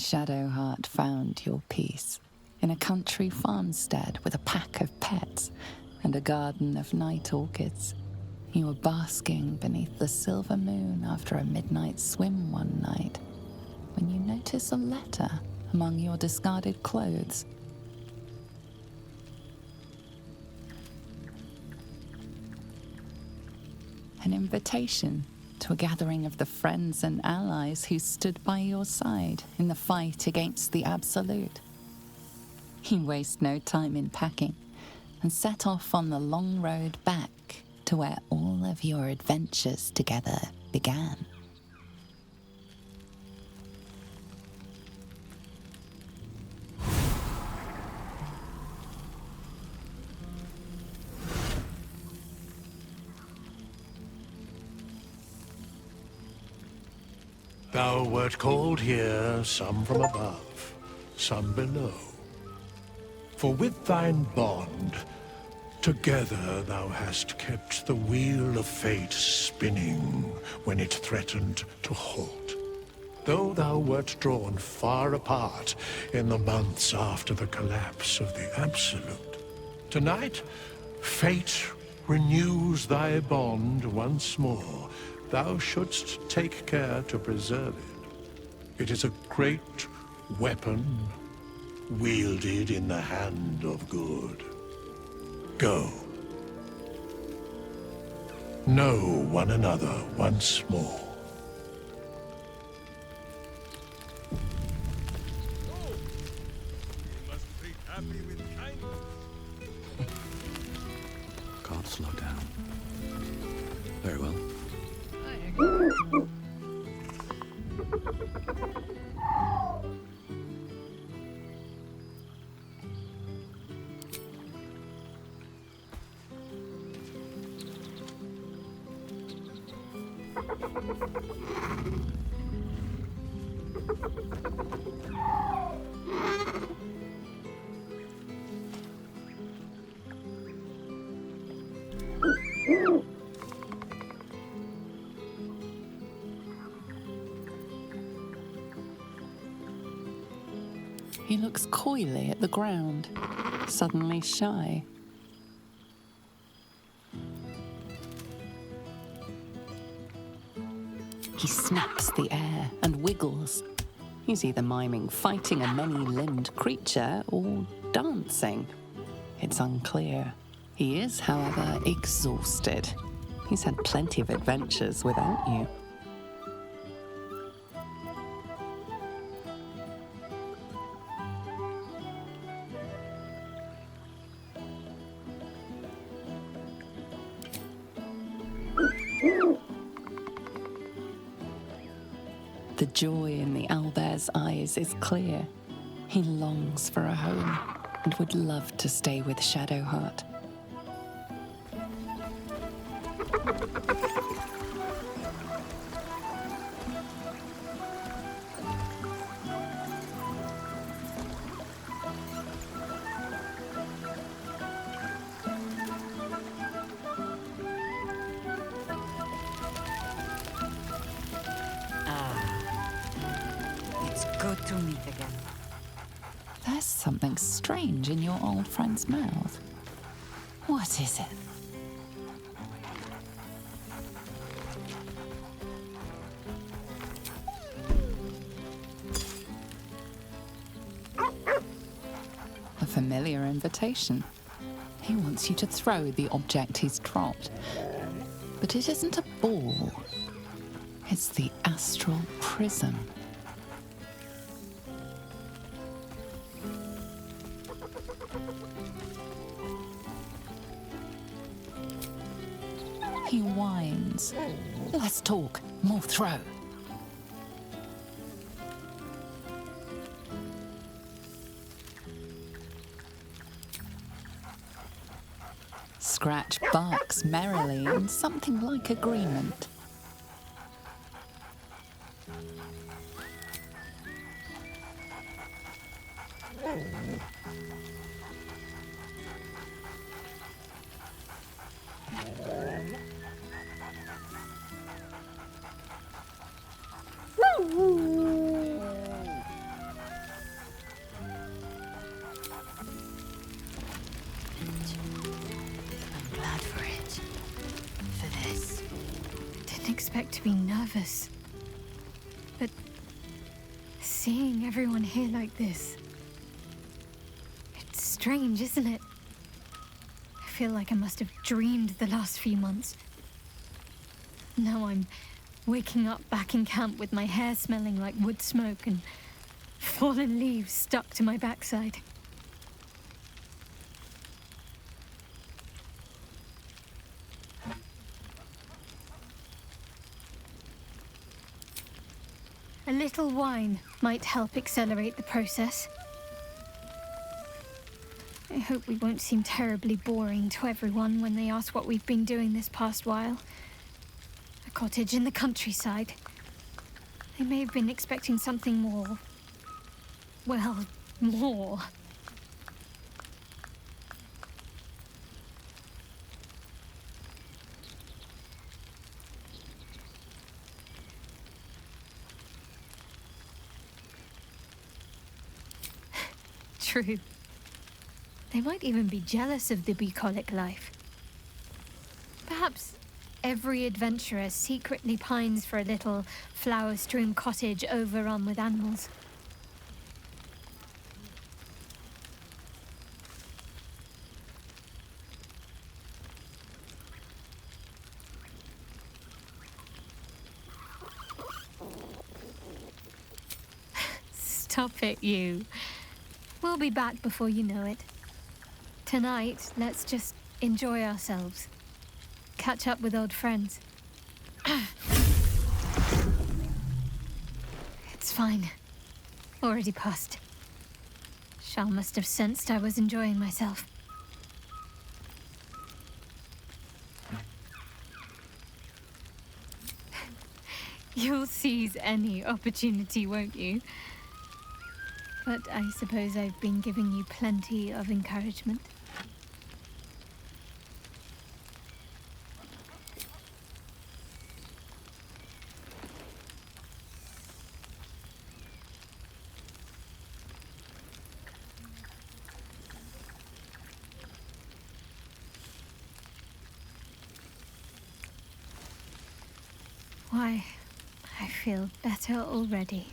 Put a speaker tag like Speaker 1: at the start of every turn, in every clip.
Speaker 1: Shadowheart found your peace in a country farmstead with a pack of pets and a garden of night orchids. You were basking beneath the silver moon after a midnight swim one night when you notice a letter among your discarded clothes. An invitation to a gathering of the friends and allies who stood by your side in the fight against the Absolute. You waste no time in packing and set off on the long road back to where all of your adventures together began.
Speaker 2: Thou wert called here, some from above, some below. For with thine bond, together thou hast kept the wheel of fate spinning when it threatened to halt. Though thou wert drawn far apart in the months after the collapse of the Absolute, tonight, fate renews thy bond once more. Thou shouldst take care to preserve it. It is a great weapon, wielded in the hand of good. Go. Know one another once more.
Speaker 3: Can't slow down. Very well.
Speaker 1: He looks coyly at the ground, suddenly shy. He snaps the air and wiggles. He's either miming fighting a many-limbed creature or dancing. It's unclear. He is, however, exhausted. He's had plenty of adventures without you. The joy in the owlbear's eyes is clear. He longs for a home and would love to stay with Shadowheart.
Speaker 4: Good to meet again.
Speaker 1: There's something strange in your old friend's mouth. What is it? A familiar invitation. He wants you to throw the object he's dropped. But it isn't a ball. It's the astral prism. He whines. Let's talk, more throw. Scratch barks merrily in something like agreement.
Speaker 4: expect to be nervous. But seeing everyone here like this, it's strange, isn't it? I feel like I must have dreamed the last few months. Now I'm waking up back in camp with my hair smelling like wood smoke and fallen leaves stuck to my backside. A little wine might help accelerate the process. I hope we won't seem terribly boring to everyone when they ask what we've been doing this past while. A cottage in the countryside. They may have been expecting something more. Well, more. True. They might even be jealous of the bucolic life. Perhaps every adventurer secretly pines for a little flower-strewn cottage overrun with animals. Stop it, you. We'll be back before you know it. Tonight, let's just enjoy ourselves. Catch up with old friends. It's fine. Already passed. Shal must have sensed I was enjoying myself. You'll seize any opportunity, won't you? But I suppose I've been giving you plenty of encouragement. Why, I feel better already.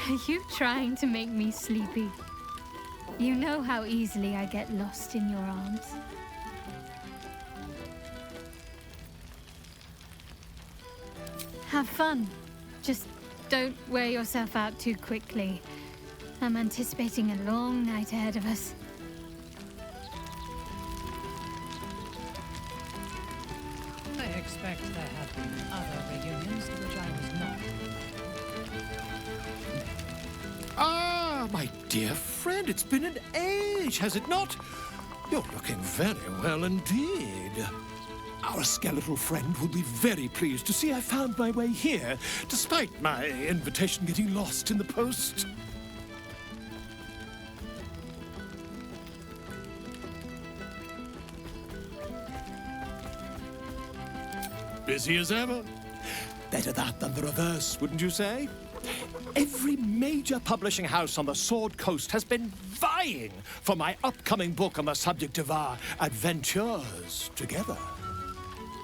Speaker 4: Are you trying to make me sleepy? You know how easily I get lost in your arms. Have fun. Just don't wear yourself out too quickly. I'm anticipating a long night ahead of us.
Speaker 5: I expect there have been other reunions to which I was not.
Speaker 2: Ah, my dear friend, it's been an age, has it not? You're looking very well indeed. Our skeletal friend will be very pleased to see I found my way here, despite my invitation getting lost in the post. Busy as ever. Better that than the reverse, wouldn't you say? Every major publishing house on the Sword Coast has been vying for my upcoming book on the subject of our adventures together.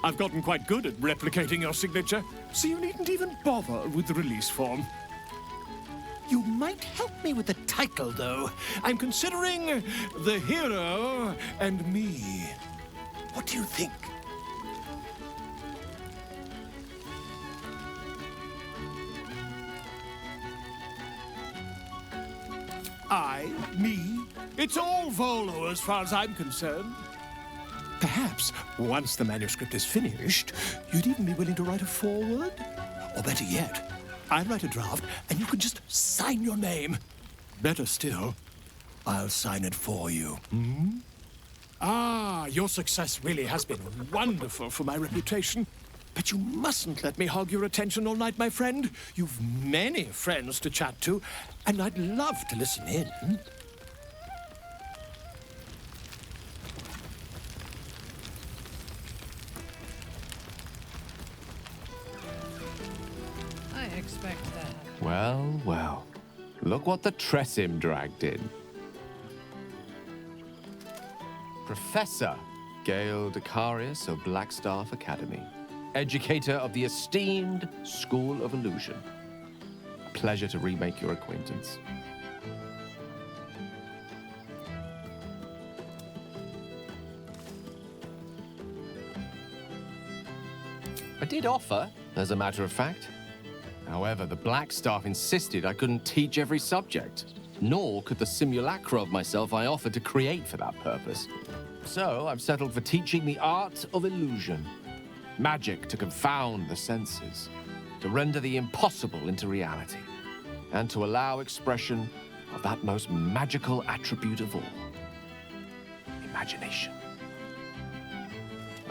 Speaker 2: I've gotten quite good at replicating your signature, so you needn't even bother with the release form. You might help me with the title, though. I'm considering The Hero and Me. What do you think? I, me, it's all Volo as far as I'm concerned. Perhaps, once the manuscript is finished, you'd even be willing to write a foreword? Or better yet, I'll write a draft and you can just sign your name. Better still, I'll sign it for you. Hmm? Ah, your success really has been wonderful for my reputation. But you mustn't let me hog your attention all night, my friend. You've many friends to chat to, and I'd love to listen in.
Speaker 5: expect that.
Speaker 6: Well, well. Look what the Tressim dragged in. Professor Gale Decarius of Blackstaff Academy. Educator of the esteemed School of Illusion. A pleasure to remake your acquaintance. I did offer, as a matter of fact. However, the Blackstaff insisted I couldn't teach every subject, nor could the simulacra of myself I offered to create for that purpose. So I've settled for teaching the art of illusion. Magic to confound the senses, to render the impossible into reality, and to allow expression of that most magical attribute of all, imagination.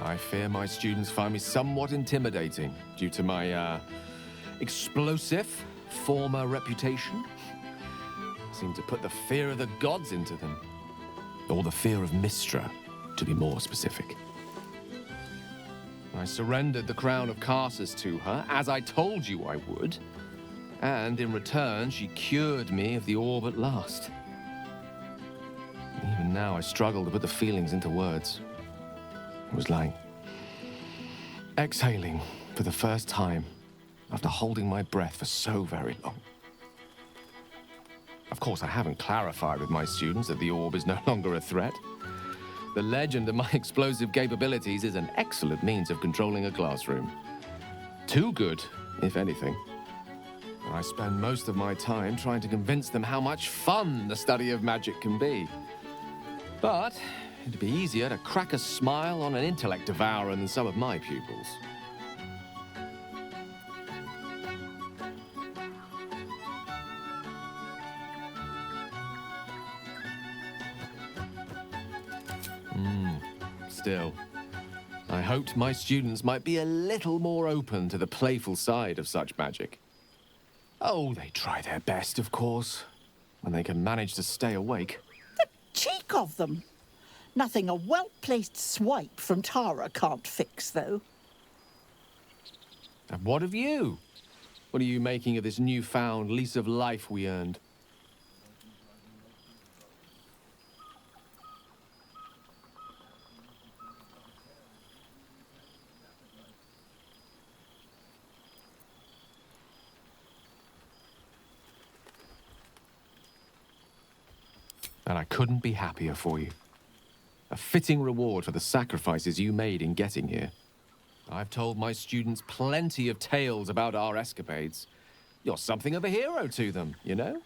Speaker 6: I fear my students find me somewhat intimidating due to my, explosive former reputation. I seem to put the fear of the gods into them. Or the fear of Mystra, to be more specific. I surrendered the crown of Carsus to her, as I told you I would. And in return, she cured me of the orb at last. Even now, I struggle to put the feelings into words. It was like exhaling for the first time after holding my breath for so very long. Of course, I haven't clarified with my students that the orb is no longer a threat. The legend of my explosive capabilities is an excellent means of controlling a classroom. Too good, if anything. I spend most of my time trying to convince them how much fun the study of magic can be. But it'd be easier to crack a smile on an intellect devourer than some of my pupils. Still, I hoped my students might be a little more open to the playful side of such magic. Oh, they try their best, of course, when they can manage to stay awake.
Speaker 7: The cheek of them! Nothing a well-placed swipe from Tara can't fix, though.
Speaker 6: And what of you? What are you making of this newfound lease of life we earned? And I couldn't be happier for you. A fitting reward for the sacrifices you made in getting here. I've told my students plenty of tales about our escapades. You're something of a hero to them, you know?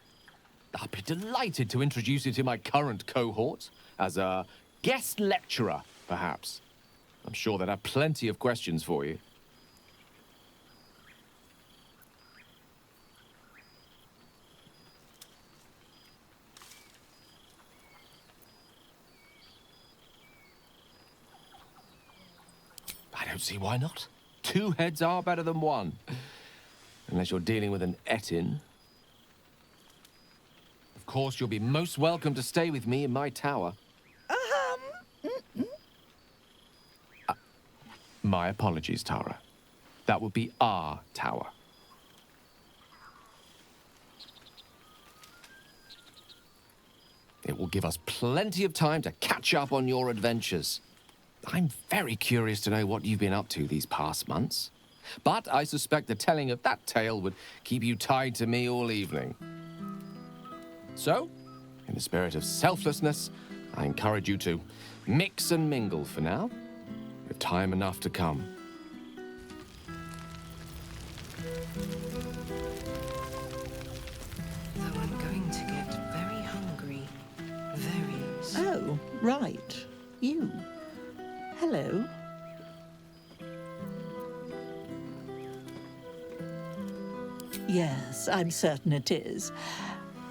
Speaker 6: I'll be delighted to introduce you to my current cohort as a guest lecturer, perhaps. I'm sure they'd have plenty of questions for you. I don't see why not. 2 heads are better than 1. Unless you're dealing with an Etin. Of course, you'll be most welcome to stay with me in my tower. My apologies, Tara. That would be our tower. It will give us plenty of time to catch up on your adventures. I'm very curious to know what you've been up to these past months. But I suspect the telling of that tale would keep you tied to me all evening. So, in the spirit of selflessness, I encourage you to mix and mingle for now, with time enough to come.
Speaker 8: Though I'm going to get very hungry. Very soon.
Speaker 7: Oh, right. You. Hello. Yes, I'm certain it is.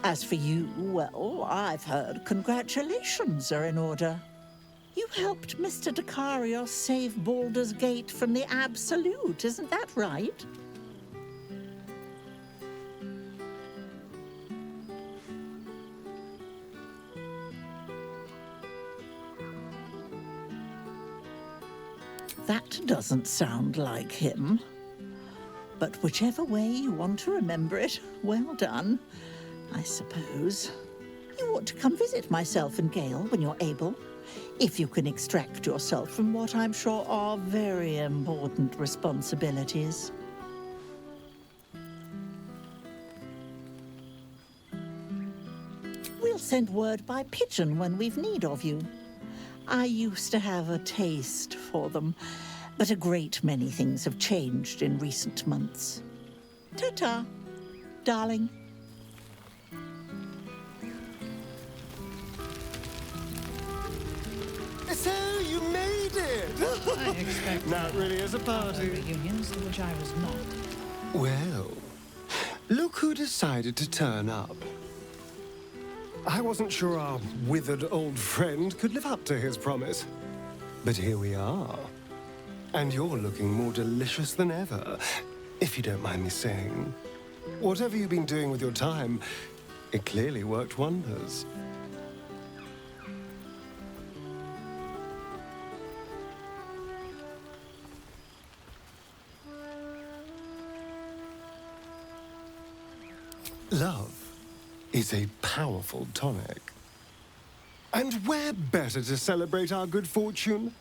Speaker 7: As for you, well, I've heard congratulations are in order. You helped Mr. Decarios save Baldur's Gate from the Absolute, isn't that right? That doesn't sound like him. But whichever way you want to remember it, well done, I suppose. You ought to come visit myself and Gale when you're able, if you can extract yourself from what I'm sure are very important responsibilities. We'll send word by pigeon when we've need of you. I used to have a taste for them, but a great many things have changed in recent months. Ta-ta, darling.
Speaker 9: So you made it!
Speaker 5: I expect
Speaker 9: Now it really is a
Speaker 5: other
Speaker 9: party.
Speaker 5: reunions to which I was not.
Speaker 9: Well, look who decided to turn up. I wasn't sure our withered old friend could live up to his promise. But here we are. And you're looking more delicious than ever, if you don't mind me saying. Whatever you've been doing with your time, it clearly worked wonders. Love is a powerful tonic. And where better to celebrate our good fortune?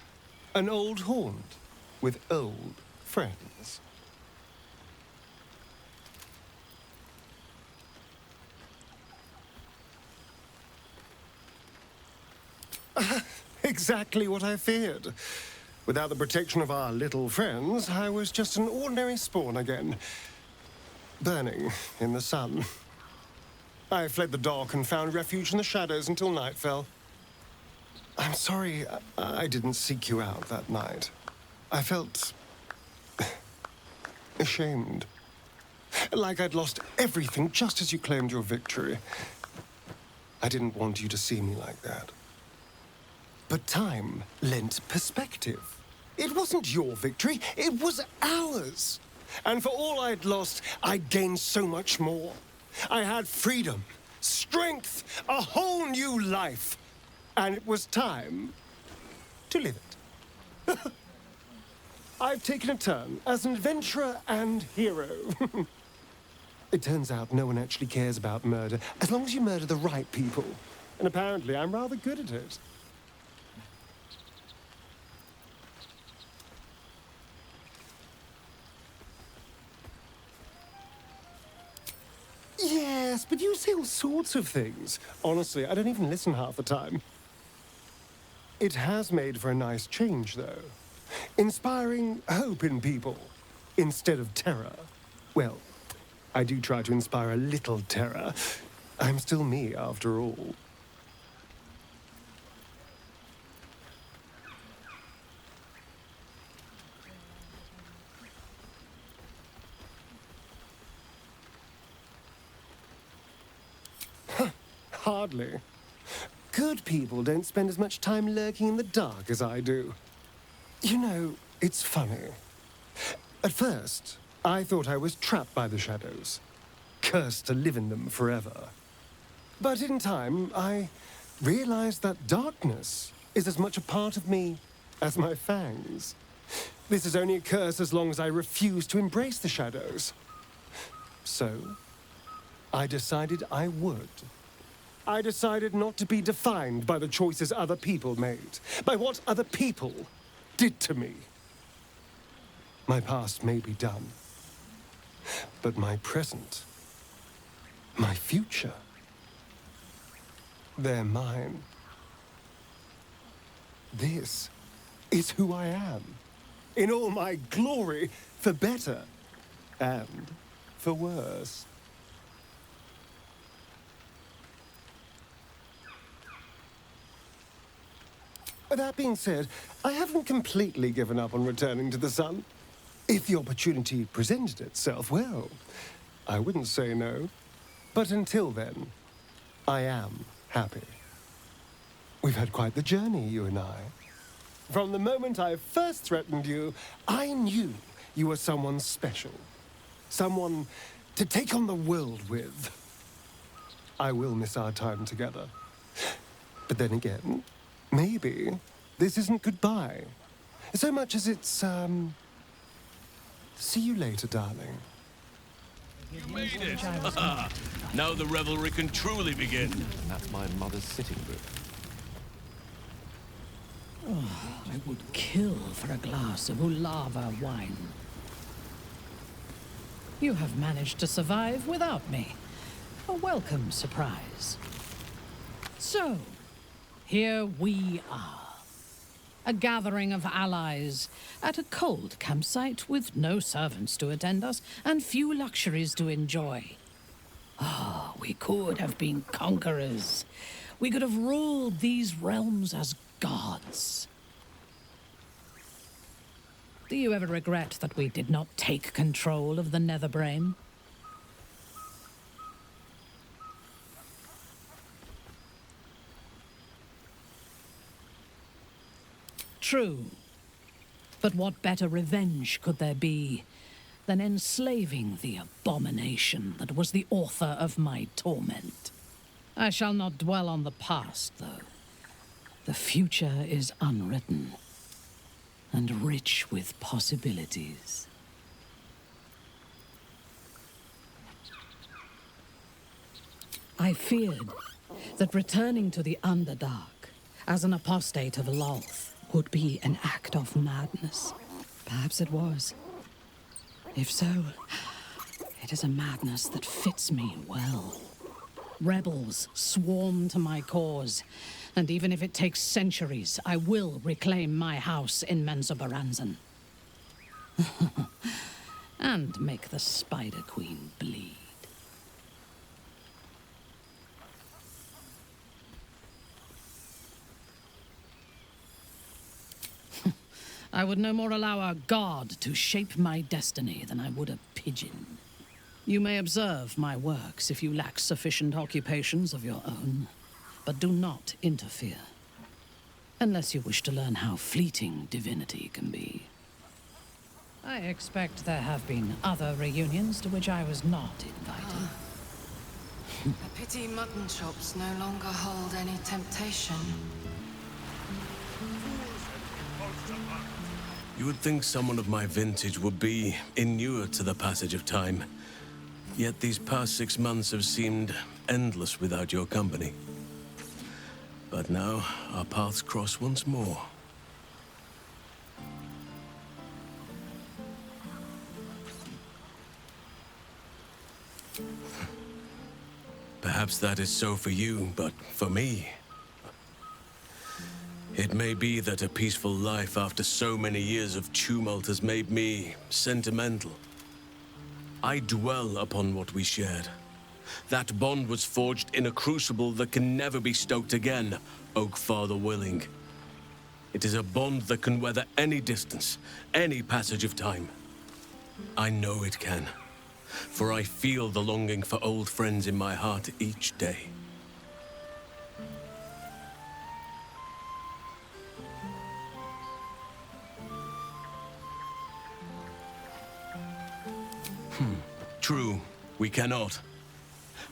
Speaker 9: An old haunt with old friends. Exactly what I feared. Without the protection of our little friends, I was just an ordinary spawn again. Burning in the sun. I fled the dock and found refuge in the shadows until night fell. I'm sorry I didn't seek you out that night. I felt ashamed. Like I'd lost everything just as you claimed your victory. I didn't want you to see me like that. But time lent perspective. It wasn't your victory, it was ours. And for all I'd lost, I'd gained so much more. I had freedom, strength, a whole new life. And it was time to live it. I've taken a turn as an adventurer and hero. It turns out no one actually cares about murder, as long as you murder the right people. And apparently I'm rather good at it. Yes, but you say all sorts of things. Honestly, I don't even listen half the time. It has made for a nice change, though. Inspiring hope in people, instead of terror. Well, I do try to inspire a little terror. I'm still me, after all. Hardly. Good people don't spend as much time lurking in the dark as I do. You know, it's funny. At first, I thought I was trapped by the shadows, cursed to live in them forever. But in time, I realized that darkness is as much a part of me as my fangs. This is only a curse as long as I refuse to embrace the shadows. So, I decided I would. I decided not to be defined by the choices other people made, by what other people did to me. My past may be done, but my present, my future, they're mine. This is who I am, in all my glory, for better and for worse. That being said, I haven't completely given up on returning to the sun. If the opportunity presented itself, well, I wouldn't say no. But until then, I am happy. We've had quite the journey, you and I. From the moment I first threatened you, I knew you were someone special. Someone to take on the world with. I will miss our time together. But then again, maybe this isn't goodbye, so much as it's, See you later, darling.
Speaker 10: You made it! Now the revelry can truly begin.
Speaker 6: And that's my mother's sitting room.
Speaker 5: I would kill for a glass of Ulava wine. You have managed to survive without me. A welcome surprise. So, here we are. A gathering of allies at a cold campsite with no servants to attend us and few luxuries to enjoy. We could have been conquerors. We could have ruled these realms as gods. Do you ever regret that we did not take control of the Netherbrain? True. But what better revenge could there be than enslaving the abomination that was the author of my torment? I shall not dwell on the past, though. The future is unwritten and rich with possibilities. I feared that returning to the Underdark as an apostate of Lolth would be an act of madness. Perhaps it was. If so, it is a madness that fits me well. Rebels swarm to my cause, and even if it takes centuries, I will reclaim my house in Menzoberranzan. And make the Spider Queen bleed. I would no more allow a god to shape my destiny than I would a pigeon. You may observe my works if you lack sufficient occupations of your own, but do not interfere. Unless you wish to learn how fleeting divinity can be. I expect there have been other reunions to which I was not invited.
Speaker 8: A pity mutton chops no longer hold any temptation.
Speaker 10: You would think someone of my vintage would be inured to the passage of time. Yet these past 6 months have seemed endless without your company. But now, our paths cross once more. Perhaps that is so for you, but for me... It may be that a peaceful life after so many years of tumult has made me sentimental. I dwell upon what we shared. That bond was forged in a crucible that can never be stoked again, Oak Father willing. It is a bond that can weather any distance, any passage of time. I know it can, for I feel the longing for old friends in my heart each day. True, we cannot.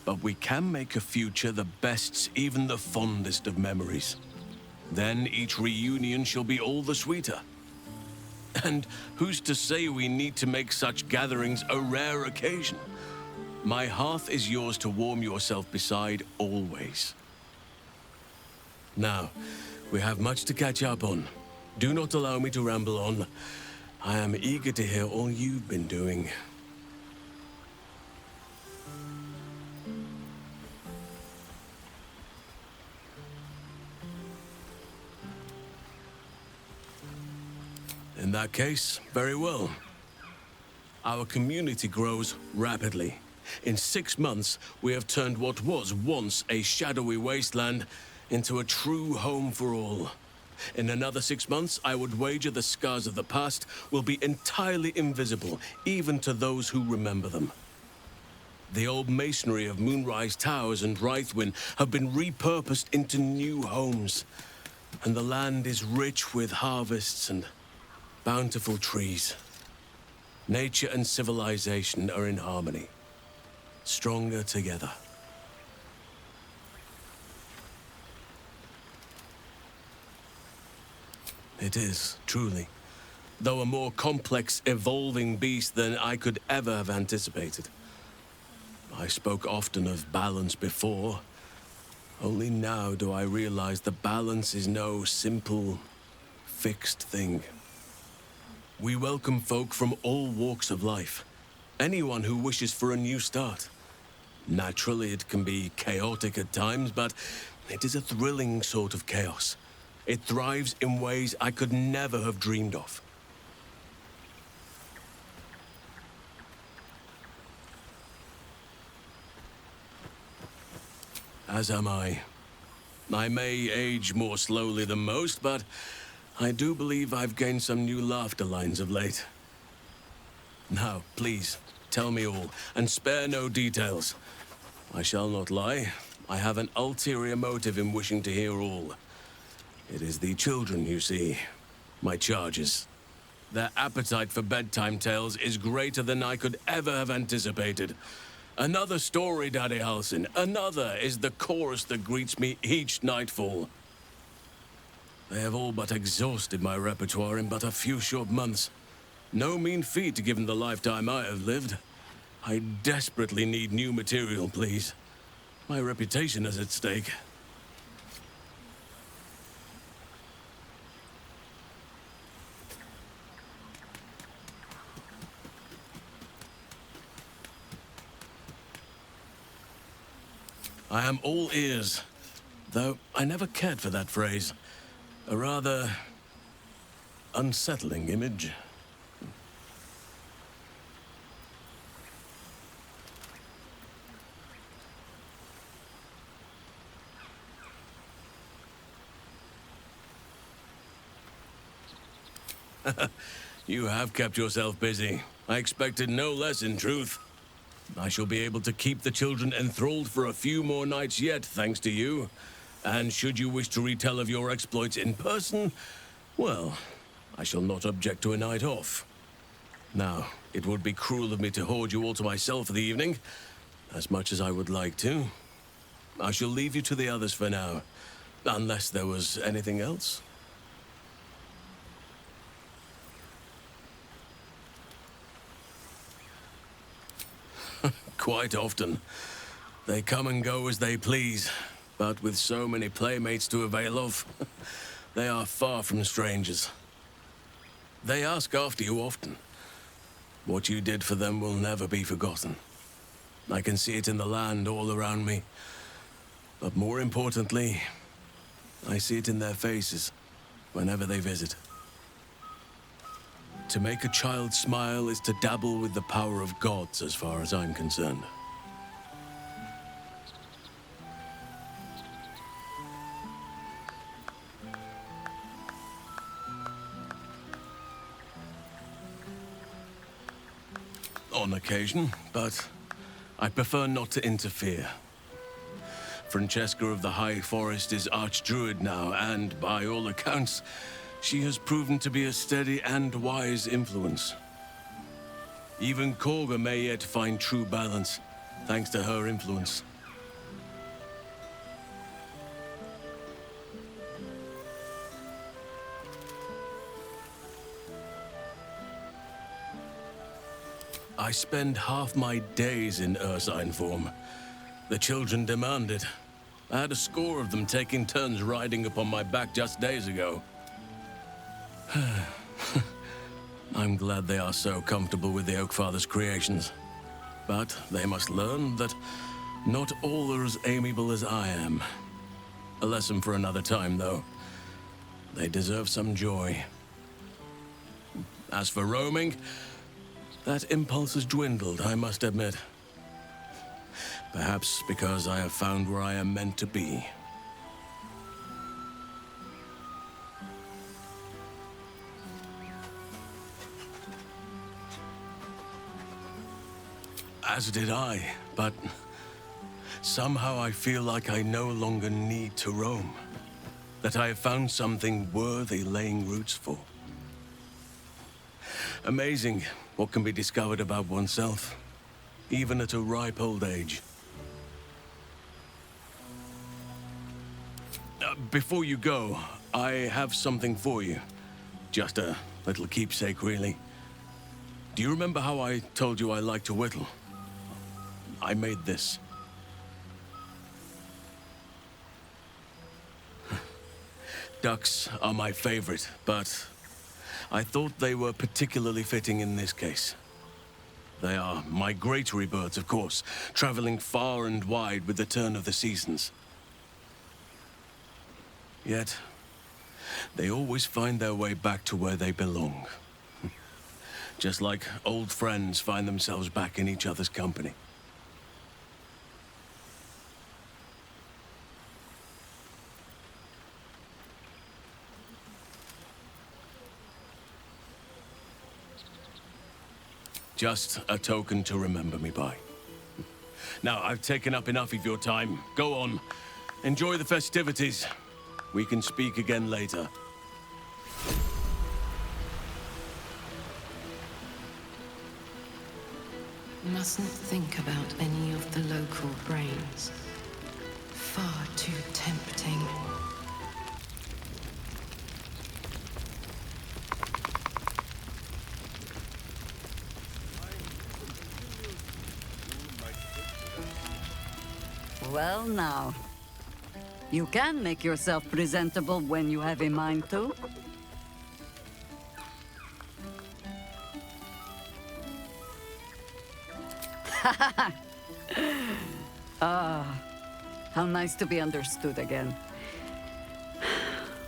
Speaker 10: But we can make a future the best, even the fondest of memories. Then each reunion shall be all the sweeter. And who's to say we need to make such gatherings a rare occasion? My hearth is yours to warm yourself beside always. Now, we have much to catch up on. Do not allow me to ramble on. I am eager to hear all you've been doing. In that case, very well. Our community grows rapidly. In 6 months, we have turned what was once a shadowy wasteland into a true home for all. In another 6 months, I would wager the scars of the past will be entirely invisible, even to those who remember them. The old masonry of Moonrise Towers and Rythwin have been repurposed into new homes, and the land is rich with harvests and bountiful trees. Nature and civilization are in harmony, stronger together. It is, truly. though a more complex, evolving beast than I could ever have anticipated. I spoke often of balance before. Only now do I realize that balance is no simple, fixed thing. We welcome folk from all walks of life. Anyone who wishes for a new start. Naturally, it can be chaotic at times, but it is a thrilling sort of chaos. It thrives in ways I could never have dreamed of. As am I. I may age more slowly than most, but I do believe I've gained some new laughter lines of late. Now, please, tell me all, and spare no details. I shall not lie. I have an ulterior motive in wishing to hear all. It is the children, you see. My charges. Their appetite for bedtime tales is greater than I could ever have anticipated. Another story, Daddy Halsin. Another is the chorus that greets me each nightfall. They have all but exhausted my repertoire in but a few short months. No mean feat given the lifetime I have lived. I desperately need new material, please. My reputation is at stake. I am all ears, though I never cared for that phrase. A rather unsettling image. You have kept yourself busy. I expected no less, in truth. I shall be able to keep the children enthralled for a few more nights yet, thanks to you. And should you wish to retell of your exploits in person, well, I shall not object to a night off. Now, it would be cruel of me to hoard you all to myself for the evening, as much as I would like to. I shall leave you to the others for now, unless there was anything else. Quite often. They come and go as they please, but with so many playmates to avail of, they are far from strangers. They ask after you often. What you did for them will never be forgotten. I can see it in the land all around me. But more importantly, I see it in their faces whenever they visit. To make a child smile is to dabble with the power of gods, as far as I'm concerned. On occasion, but I prefer not to interfere. Francesca of the High Forest is Archdruid now, and by all accounts, she has proven to be a steady and wise influence. Even Korga may yet find true balance, thanks to her influence. I spend half my days in Ursine form. The children demand it. I had a score of them taking turns riding upon my back just days ago. I'm glad they are so comfortable with the Oakfather's creations. But they must learn that not all are as amiable as I am. A lesson for another time, though. They deserve some joy. As for roaming, that impulse has dwindled, I must admit. Perhaps because I have found where I am meant to be. As did I, but somehow I feel like I no longer need to roam. That I have found something worthy laying roots for. Amazing what can be discovered about oneself, even at a ripe old age. Before you go, I have something for you. Just a little keepsake, really. Do you remember how I told you I like to whittle? I made this. Ducks are my favorite, but I thought they were particularly fitting in this case. They are migratory birds, of course, traveling far and wide with the turn of the seasons. Yet, they always find their way back to where they belong. Just like old friends find themselves back in each other's company. Just a token to remember me by. Now, I've taken up enough of your time. Go on. Enjoy the festivities. We can speak again later.
Speaker 8: Mustn't think about any of the local brains. Far too tempting.
Speaker 11: Well now, you can make yourself presentable when you have a mind to. How nice to be understood again.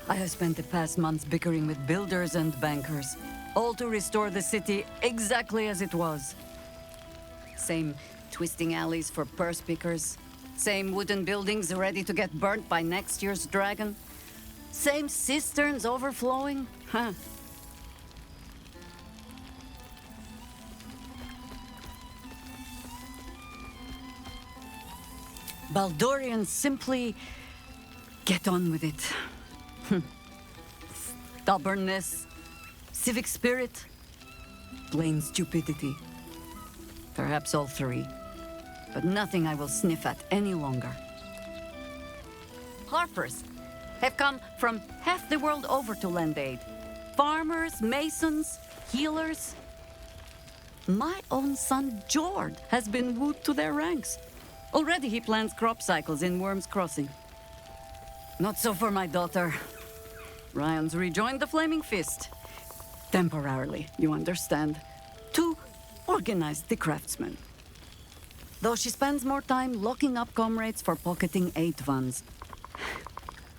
Speaker 11: I have spent the past months bickering with builders and bankers, all to restore the city exactly as it was. Same twisting alleys for purse pickers, same wooden buildings ready to get burnt by next year's dragon, same cisterns overflowing, huh? Baldurians simply get on with it. Stubbornness, civic spirit, plain stupidity. Perhaps all three, but nothing I will sniff at any longer. Harpers have come from half the world over to lend aid. Farmers, masons, healers. My own son, Jord, has been wooed to their ranks. Already he plans crop cycles in Worm's Crossing. Not so for my daughter. Ryan's rejoined the Flaming Fist. Temporarily, you understand. To organize the craftsmen. Though she spends more time locking up comrades for pocketing aid funds.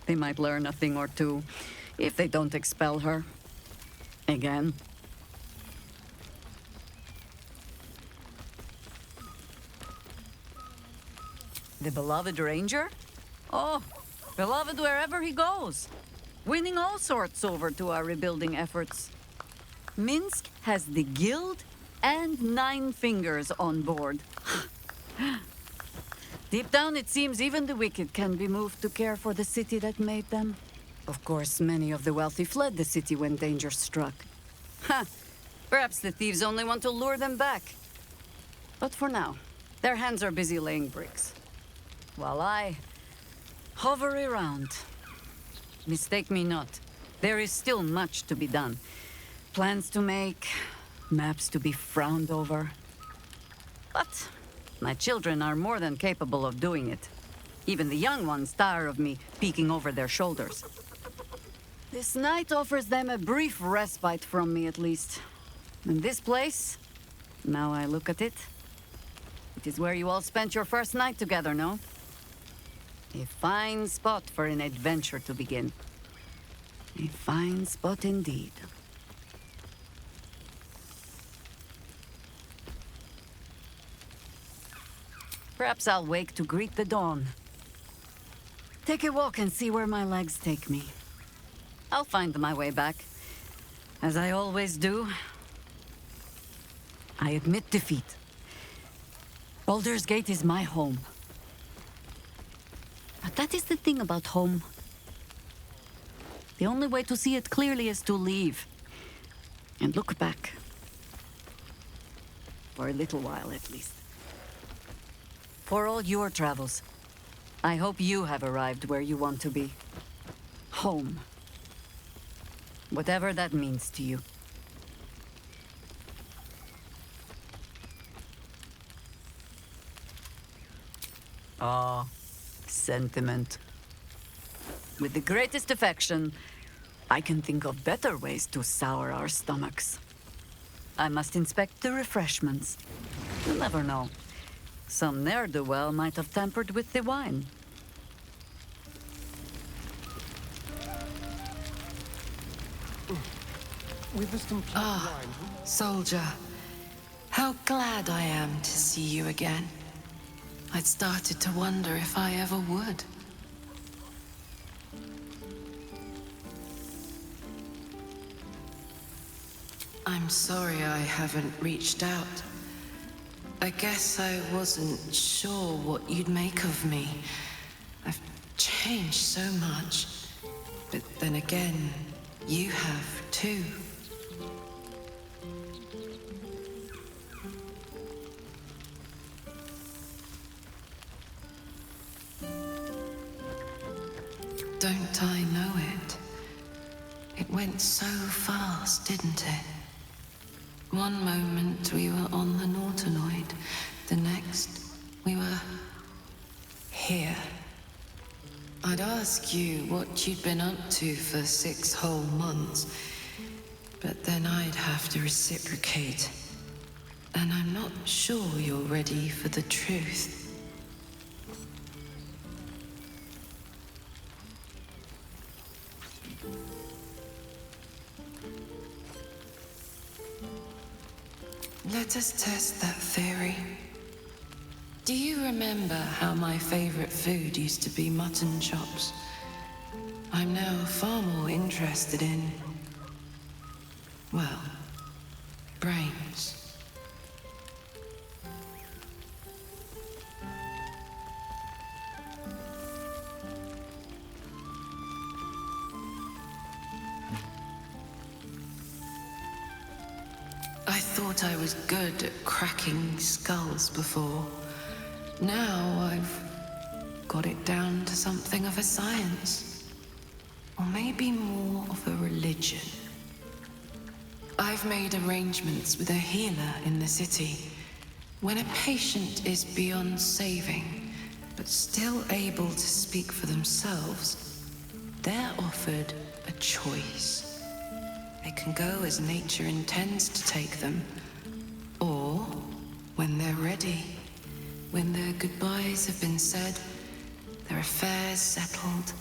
Speaker 11: They might learn a thing or two if they don't expel her. Again. The beloved ranger? Oh, beloved wherever he goes. Winning all sorts over to our rebuilding efforts. Minsk has the guild and 9 fingers on board. Deep down, it seems even the wicked can be moved to care for the city that made them. Of course, many of the wealthy fled the city when danger struck. Ha! Perhaps the thieves only want to lure them back. But for now, their hands are busy laying bricks. While I hover around. Mistake me not. There is still much to be done. Plans to make, maps to be frowned over. But my children are more than capable of doing it. Even the young ones tire of me peeking over their shoulders. This night offers them a brief respite from me, at least. And this place, now I look at it, it is where you all spent your first night together, no? A fine spot for an adventure to begin. A fine spot indeed. Perhaps I'll wake to greet the dawn. Take a walk and see where my legs take me. I'll find my way back, as I always do. I admit defeat. Baldur's Gate is my home. But that is the thing about home. The only way to see it clearly is to leave. And look back. For a little while, at least. For all your travels, I hope you have arrived where you want to be. Home. Whatever that means to you. Ah, sentiment. With the greatest affection, I can think of better ways to sour our stomachs. I must inspect the refreshments. You'll never know. Some ne'er-do-well might have tampered with the wine.
Speaker 9: With this complete wine.
Speaker 8: Soldier, how glad I am to see you again. I'd started to wonder if I ever would. I'm sorry I haven't reached out. I guess I wasn't sure what you'd make of me. I've changed so much. But then again, you have too. Don't I know it? It went so fast, didn't it? One moment we were on the Nautinoid, the next we were here. I'd ask you what you'd been up to for 6 whole months, but then I'd have to reciprocate. And I'm not sure you're ready for the truth. Let us test that theory. Do you remember how my favorite food used to be mutton chops? I'm now far more interested in, well, brains. I thought I was good at cracking skulls before. Now I've got it down to something of a science. Or maybe more of a religion. I've made arrangements with a healer in the city. When a patient is beyond saving, but still able to speak for themselves, they're offered a choice. They can go as nature intends to take them, or when they're ready, when their goodbyes have been said, their affairs settled,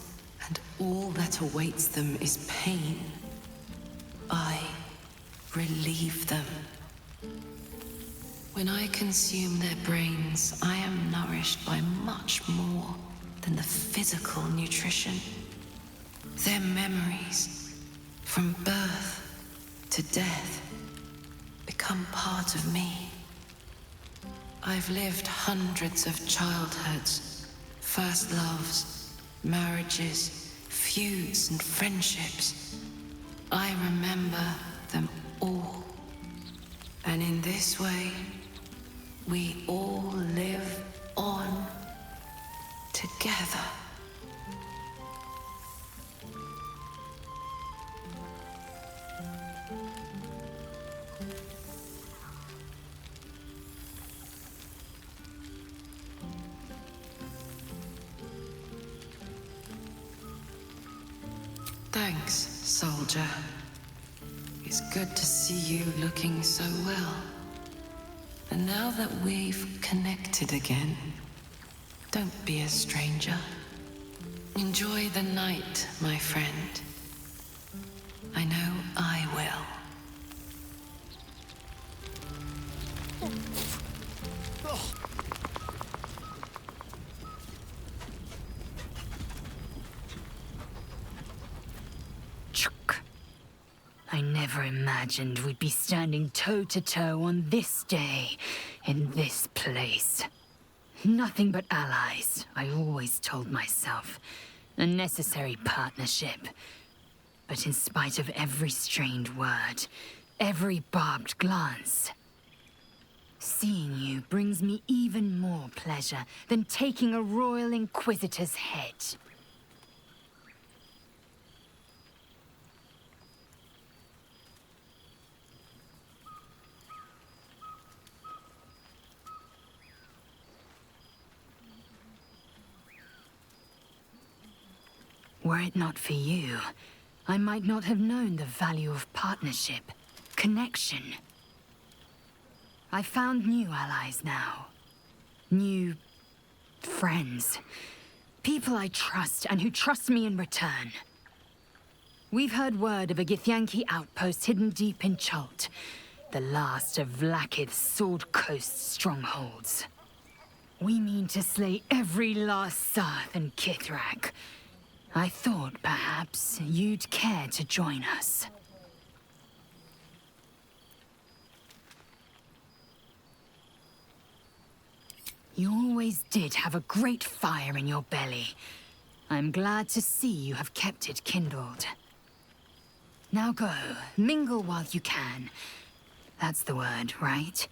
Speaker 8: and all that awaits them is pain, I relieve them. When I consume their brains, I am nourished by much more than the physical nutrition. Their memories, from birth to death, become part of me. I've lived hundreds of childhoods, first loves, marriages, feuds and friendships. I remember them all. And in this way, we all live on together. Thanks, soldier. It's good to see you looking so well. And now that we've connected again, don't be a stranger. Enjoy the night, my friend. I know I will.
Speaker 12: I never imagined we'd be standing toe-to-toe on this day, in this place. Nothing but allies, I always told myself. A necessary partnership. But in spite of every strained word, every barbed glance, seeing you brings me even more pleasure than taking a royal inquisitor's head. Were it not for you, I might not have known the value of partnership, connection. I found new allies now. New friends. People I trust and who trust me in return. We've heard word of a Githyanki outpost hidden deep in Chult, the last of Vlaakith's Sword Coast strongholds. We mean to slay every last Sarth and Kithrak. I thought perhaps you'd care to join us. You always did have a great fire in your belly. I'm glad to see you have kept it kindled. Now go, mingle while you can. That's the word, right?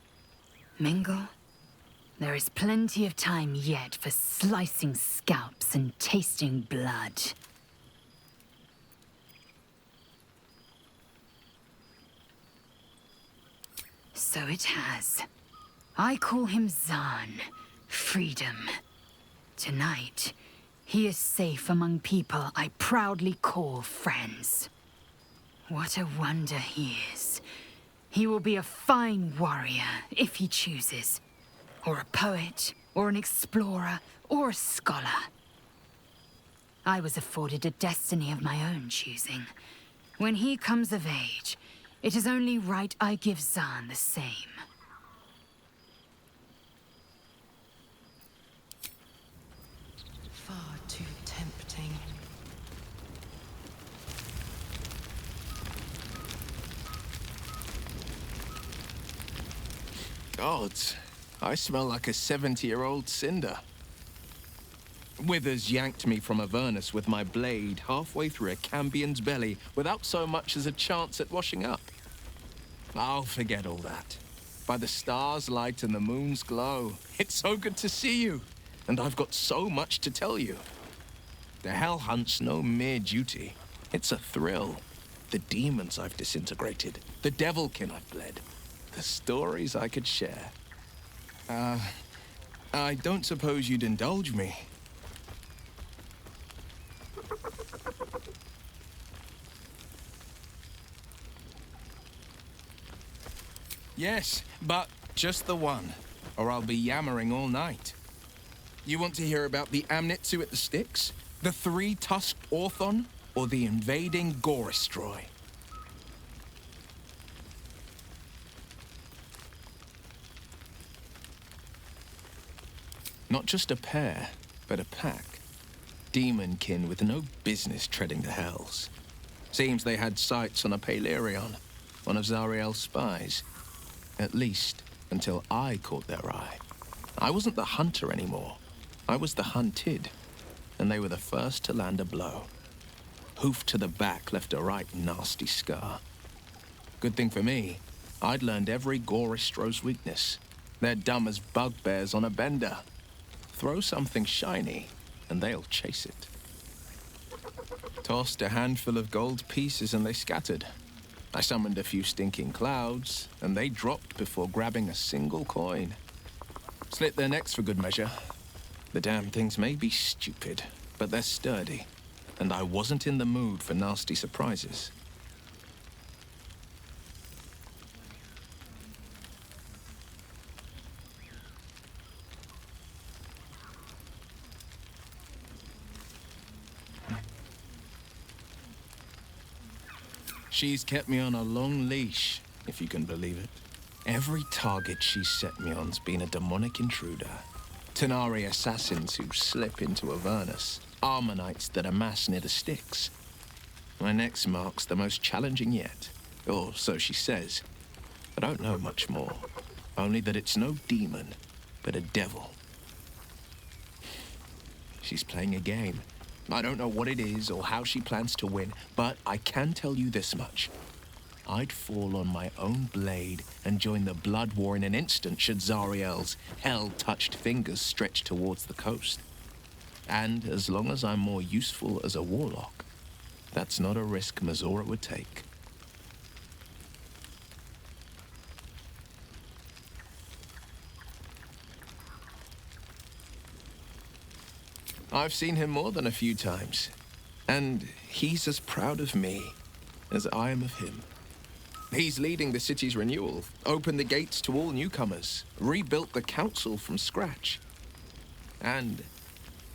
Speaker 12: Mingle? There is plenty of time yet for slicing scalps and tasting blood. So it has. I call him Zahn. Freedom. Tonight, he is safe among people I proudly call friends. What a wonder he is. He will be a fine warrior, if he chooses. Or a poet, or an explorer, or a scholar. I was afforded a destiny of my own choosing. When he comes of age, it is only right I give Zahn the same.
Speaker 8: Far too tempting.
Speaker 13: Gods, I smell like a 70-year-old cinder. Withers yanked me from Avernus with my blade halfway through a Cambion's belly without so much as a chance at washing up. I'll forget all that. By the stars' light and the moon's glow, it's so good to see you, and I've got so much to tell you. The Hell Hunt's no mere duty. It's a thrill. The demons I've disintegrated, the devilkin I've bled, the stories I could share. I don't suppose you'd indulge me. Yes, but just the one, or I'll be yammering all night. You want to hear about the Amnitsu at the Styx, the three-tusked Orthon, or the invading Goristroy? Not just a pair, but a pack. Demonkin with no business treading the hells. Seems they had sights on a Palerion, one of Zariel's spies. At least, until I caught their eye. I wasn't the hunter anymore. I was the hunted, and they were the first to land a blow. Hoof to the back left a right nasty scar. Good thing for me, I'd learned every Goristro's weakness. They're dumb as bugbears on a bender. Throw something shiny, and they'll chase it. Tossed a handful of gold pieces and they scattered. I summoned a few stinking clouds, and they dropped before grabbing a single coin. Slit their necks for good measure. The damn things may be stupid, but they're sturdy, and I wasn't in the mood for nasty surprises. She's kept me on a long leash, if you can believe it. Every target she's set me on's been a demonic intruder. Tenari assassins who slip into Avernus. Armonites that amass near the Styx. My next mark's the most challenging yet. Or so she says. I don't know much more. Only that it's no demon, but a devil. She's playing a game. I don't know what it is or how she plans to win, but I can tell you this much. I'd fall on my own blade and join the blood war in an instant should Zariel's hell-touched fingers stretch towards the coast. And as long as I'm more useful as a warlock, that's not a risk Mazora would take. I've seen him more than a few times. And he's as proud of me as I am of him. He's leading the city's renewal, opened the gates to all newcomers, rebuilt the council from scratch. And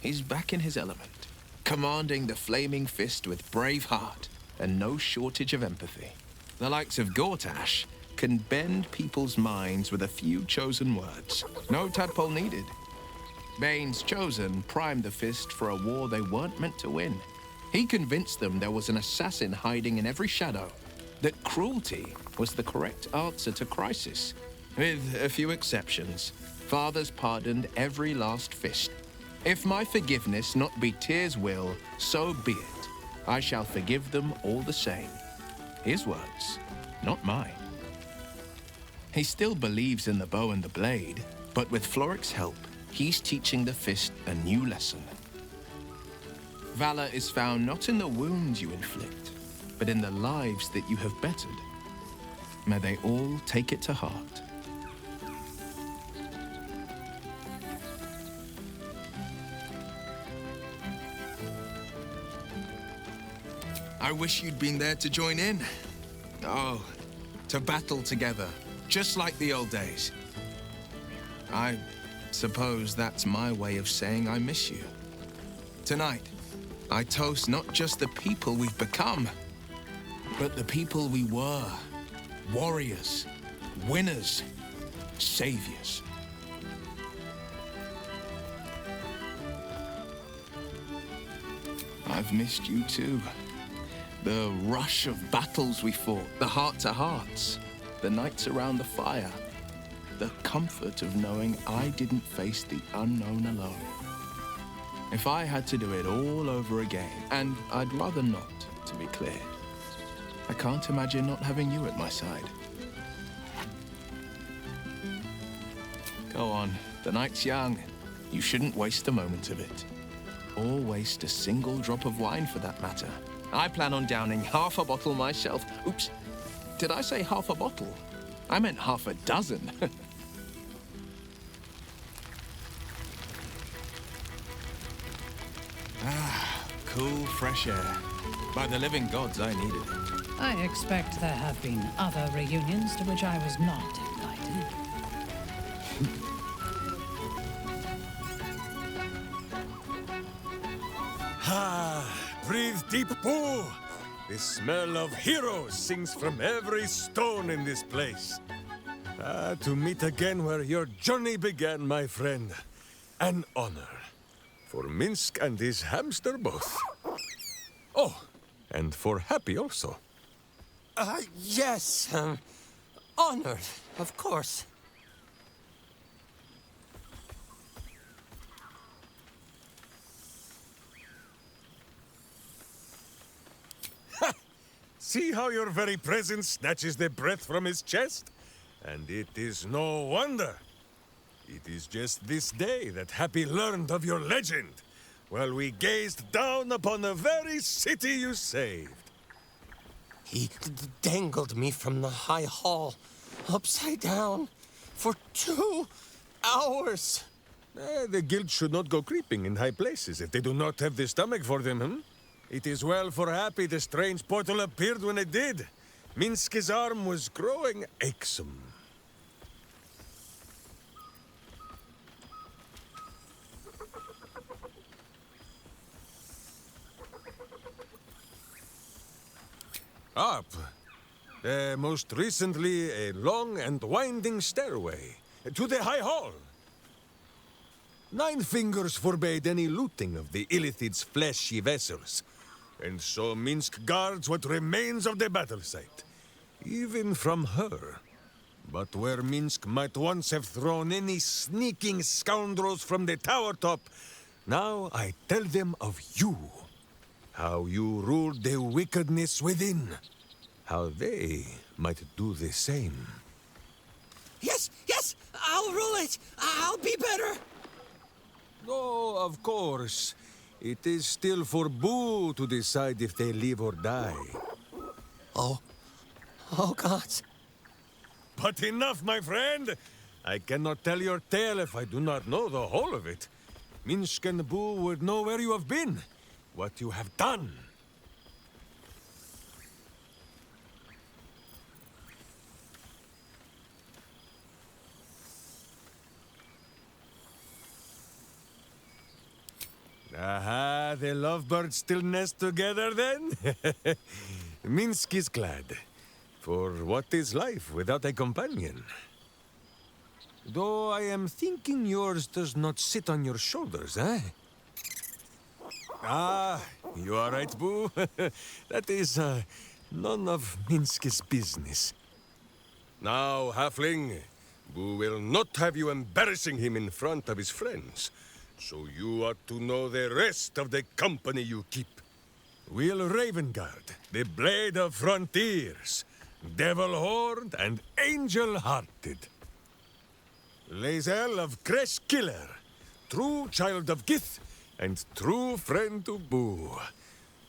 Speaker 13: he's back in his element, commanding the Flaming Fist with brave heart and no shortage of empathy. The likes of Gortash can bend people's minds with a few chosen words. No tadpole needed. Bane's Chosen primed the Fist for a war they weren't meant to win. He convinced them there was an assassin hiding in every shadow, that cruelty was the correct answer to crisis. With a few exceptions, fathers pardoned every last Fist. If my forgiveness not be Tyr's will, so be it. I shall forgive them all the same. His words, not mine. He still believes in the bow and the blade, but with Floric's help, he's teaching the Fist a new lesson. Valor is found not in the wounds you inflict, but in the lives that you have bettered. May they all take it to heart. I wish you'd been there to join in. Oh, to battle together, just like the old days. I suppose that's my way of saying I miss you. Tonight, I toast not just the people we've become, but the people we were. Warriors, winners, saviors. I've missed you too. The rush of battles we fought, the heart-to-hearts, the nights around the fire, the comfort of knowing I didn't face the unknown alone. If I had to do it all over again, and I'd rather not, to be clear, I can't imagine not having you at my side. Go on, the night's young. You shouldn't waste a moment of it. Or waste a single drop of wine for that matter. I plan on downing half a bottle myself. Oops, did I say half a bottle? I meant half a dozen. Cool, fresh air. By the living gods, I needed it.
Speaker 5: I expect there have been other reunions to which I was not invited.
Speaker 14: Breathe deep, Boo! The smell of heroes sings from every stone in this place. To meet again where your journey began, my friend. An honor. For Minsk and his hamster both. Oh, and for Happy also.
Speaker 15: Yes. Honored, of course.
Speaker 14: See how your very presence snatches the breath from his chest? And it is no wonder. It is just this day that Happy learned of your legend, while we gazed down upon the very city you saved.
Speaker 15: He dangled me from the high hall, upside down, for 2 hours.
Speaker 14: The guild should not go creeping in high places if they do not have the stomach for them, hmm? It is well for Happy the strange portal appeared when it did. Minsk's arm was growing achesome. Up. Most recently, a long and winding stairway to the High Hall. 9 fingers forbade any looting of the Illithid's fleshy vessels, and so Minsk guards what remains of the battle site, even from her. But where Minsk might once have thrown any sneaking scoundrels from the tower top, now I tell them of you. How you ruled the wickedness within. How they might do the same.
Speaker 15: Yes, I'll rule it. I'll be better.
Speaker 14: Oh, of course. It is still for Boo to decide if they live or die.
Speaker 15: Oh, gods.
Speaker 14: But enough, my friend! I cannot tell your tale if I do not know the whole of it. Minsk and Boo would know where you have been. what you have done. Aha, the lovebirds still nest together then? Minsk is glad. For what is life without a companion? Though I am thinking yours does not sit on your shoulders, eh? Ah, you are right, Boo. That is, none of Minsk's business. Now, Halfling, Boo will not have you embarrassing him in front of his friends. So you ought to know the rest of the company you keep. Will Ravengard, the Blade of Frontiers, Devil-Horned and Angel-Hearted. Lae'zel of Creshkiller, true child of Gith and true friend to Boo.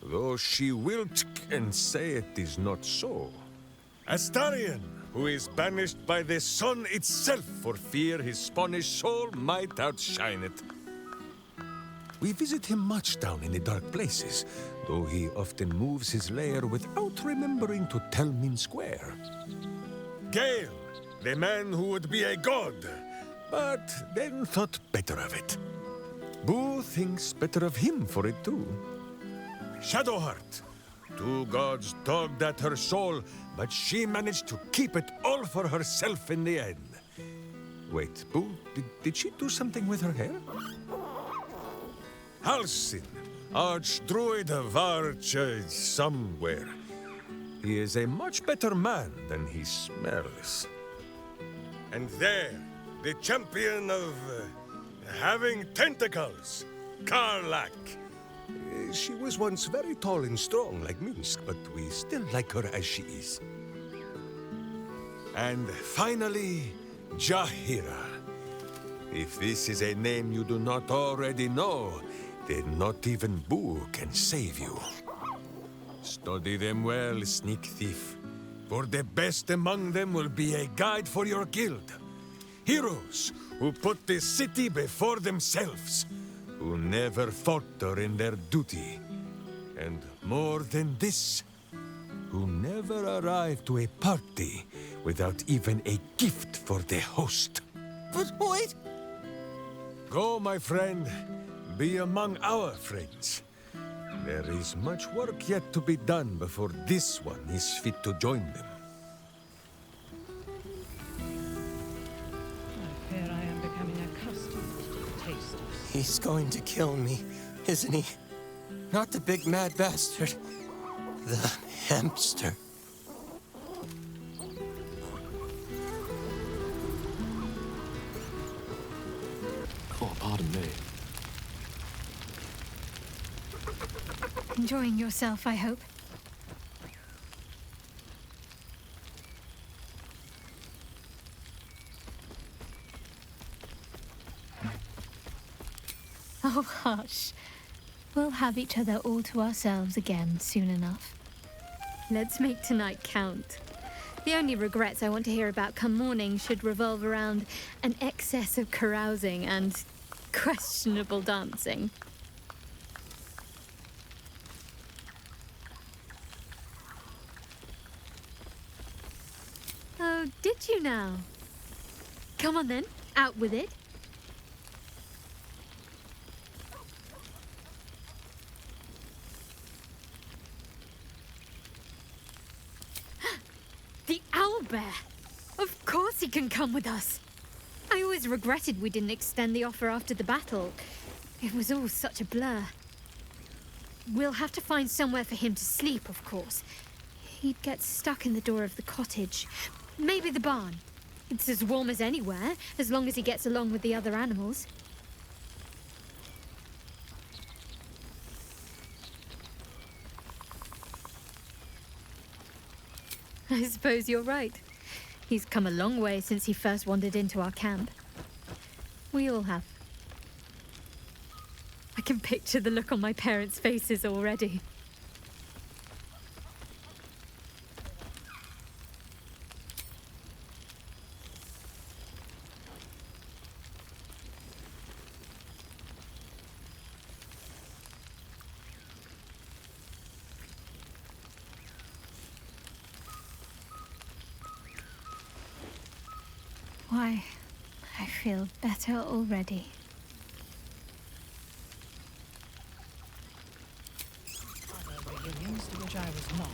Speaker 14: Though she will and say it is not so. Astarion, who is banished by the sun itself for fear his Spanish soul might outshine it. We visit him much down in the dark places, though he often moves his lair without remembering to tell Minsk where. Gale, the man who would be a god, but then thought better of it. Boo thinks better of him for it too. Shadowheart, two gods dogged at her soul, but she managed to keep it all for herself in the end. Wait, Boo, did she do something with her hair? Halsin, Archdruid of Arch somewhere. He is a much better man than he smells. And there, the champion of having tentacles, Karlak. She was once very tall and strong like Minsk, but we still like her as she is. And finally, Jahira. If this is a name you do not already know, then not even Boo can save you. Study them well, sneak thief. For the best among them will be a guide for your guild. Heroes who put the city before themselves, who never falter in their duty. And more than this, who never arrive to a party without even a gift for the host.
Speaker 15: But wait!
Speaker 14: Go, my friend. Be among our friends. There is much work yet to be done before this one is fit to join them.
Speaker 5: I fear I am becoming accustomed to the taste of...
Speaker 15: He's going to kill me, isn't he? Not the big mad bastard. The hamster.
Speaker 6: Oh, pardon me.
Speaker 4: Enjoying yourself, I hope. Oh, hush. We'll have each other all to ourselves again soon enough. Let's make tonight count. The only regrets I want to hear about come morning should revolve around an excess of carousing and questionable dancing. Oh, did you now? Come on then, out with it. The owlbear! Of course he can come with us. I always regretted we didn't extend the offer after the battle. It was all such a blur. We'll have to find somewhere for him to sleep, of course. He'd get stuck in the door of the cottage. Maybe the barn. It's as warm as anywhere, as long as he gets along with the other animals. I suppose you're right. He's come a long way since he first wandered into our camp. We all have. I can picture the look on my parents' faces already. why I feel better already.
Speaker 5: Other reunions to which I was not.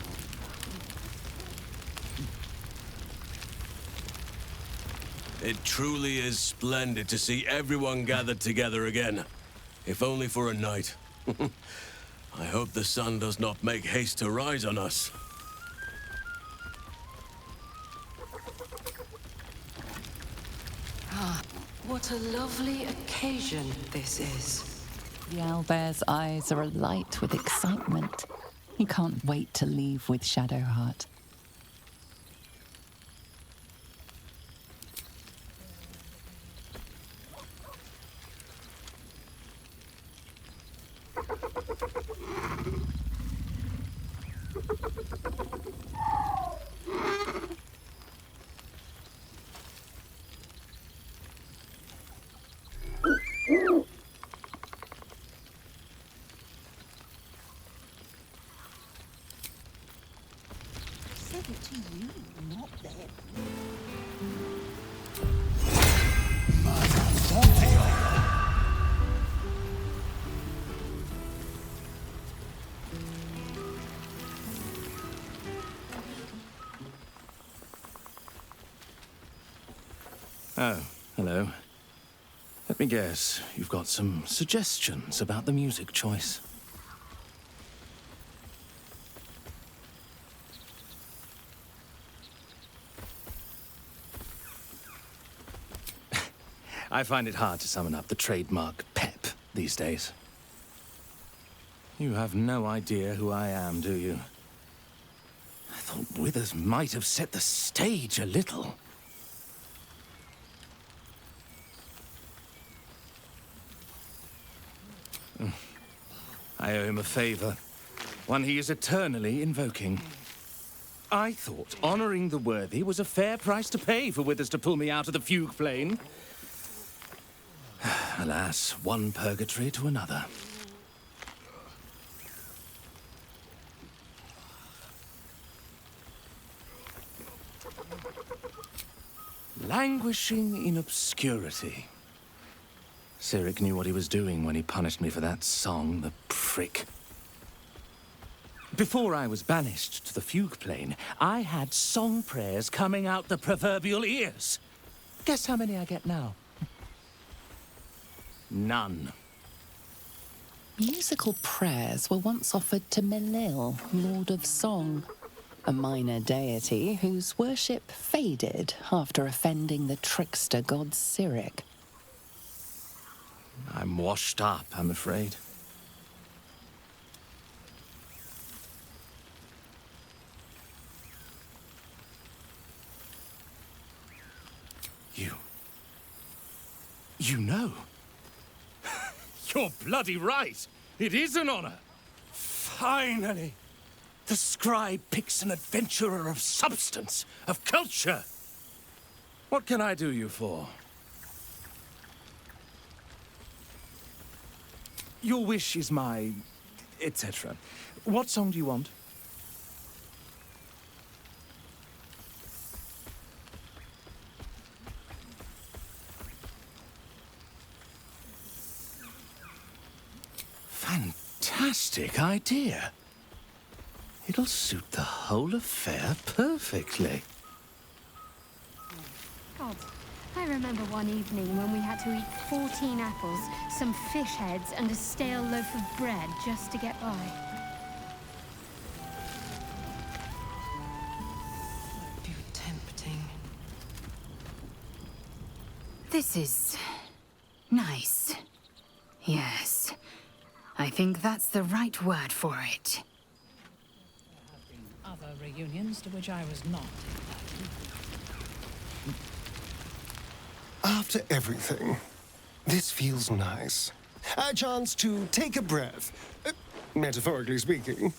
Speaker 10: It truly is splendid to see everyone gathered together again, if only for a night. I hope the sun does not make haste to rise on us.
Speaker 8: Ah, what a lovely occasion this is.
Speaker 1: The owlbear's eyes are alight with excitement. He can't wait to leave with Shadowheart.
Speaker 6: Oh, hello. Let me guess, you've got some suggestions about the music choice. I find it hard to summon up the trademark pep these days. You have no idea who I am, do you? I thought Withers might have set the stage a little. I owe him a favor, one he is eternally invoking. I thought honoring the worthy was a fair price to pay for Withers to pull me out of the fugue plane. Alas, one purgatory to another. Languishing in obscurity. Cyric knew what he was doing when he punished me for that song, the prick. Before I was banished to the fugue plane, I had song prayers coming out the proverbial ears. Guess how many I get now? None.
Speaker 1: Musical prayers were once offered to Melil, Lord of Song, a minor deity whose worship faded after offending the trickster god Cyric.
Speaker 6: I'm washed up, I'm afraid. You know? You're bloody right! It is an honor! Finally! The scribe picks an adventurer of substance, of culture! What can I do you for? Your wish is my... etc. What song do you want? Fantastic idea. It'll suit the whole affair perfectly.
Speaker 4: God, I remember one evening when we had to eat 14 apples, some fish heads, and a stale loaf of bread just to get by.
Speaker 8: Too tempting.
Speaker 12: This is... nice. Yes. I think that's the right word for it.
Speaker 5: Other reunions to which I was not invited.
Speaker 9: After everything, this feels nice. A chance to take a breath, metaphorically speaking.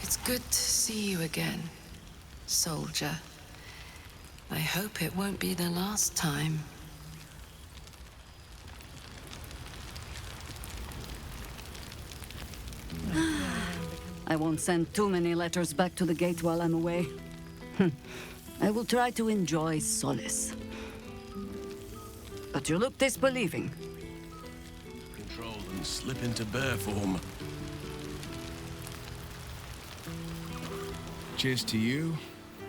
Speaker 8: It's good to see you again, soldier. I hope it won't be the last time.
Speaker 11: I won't send too many letters back to the gate while I'm away. I will try to enjoy solace. But you look disbelieving.
Speaker 10: Control and slip into bear form.
Speaker 13: Cheers to you.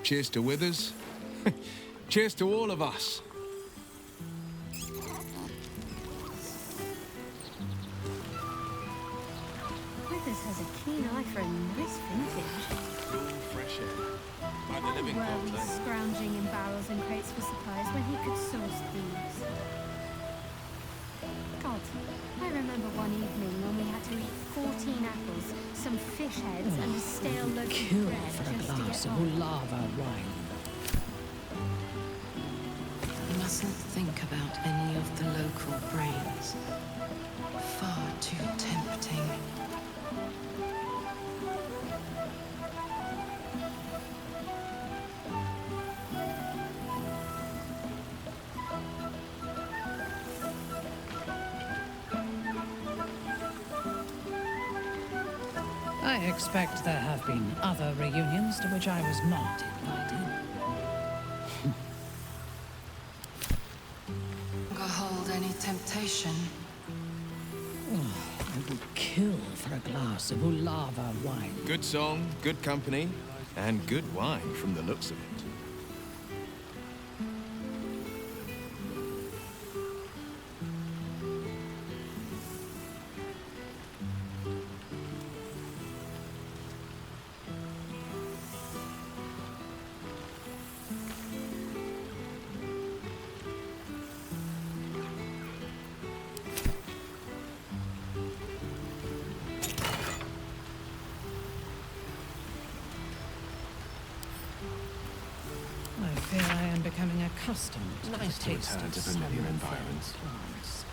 Speaker 13: Cheers to Withers. Cheers to all of us.
Speaker 4: Withers has a keen eye for a nice vintage.
Speaker 13: Cool, fresh air. By the
Speaker 4: Why
Speaker 13: living
Speaker 4: were we
Speaker 13: quarter.
Speaker 4: scrounging in barrels and crates for supplies when he could source these? God, I remember one evening when we had to eat 14 apples, some fish heads, and a stale loaf of
Speaker 5: Kill
Speaker 4: bread
Speaker 5: for a
Speaker 4: just to
Speaker 5: glass
Speaker 4: get
Speaker 5: of
Speaker 4: by.
Speaker 5: Ulava wine.
Speaker 8: You mustn't think about any of the local brains. Far too tempting.
Speaker 5: I expect there have been other reunions to which I was not invited.
Speaker 8: Longer hold any temptation.
Speaker 5: I would kill for a glass of Ulava wine.
Speaker 13: Good song, good company, and good wine from the looks of it.
Speaker 5: I feel I am becoming accustomed to the
Speaker 6: Nice to
Speaker 5: taste
Speaker 6: return
Speaker 5: of
Speaker 6: to familiar
Speaker 5: some
Speaker 6: environments.
Speaker 5: plants.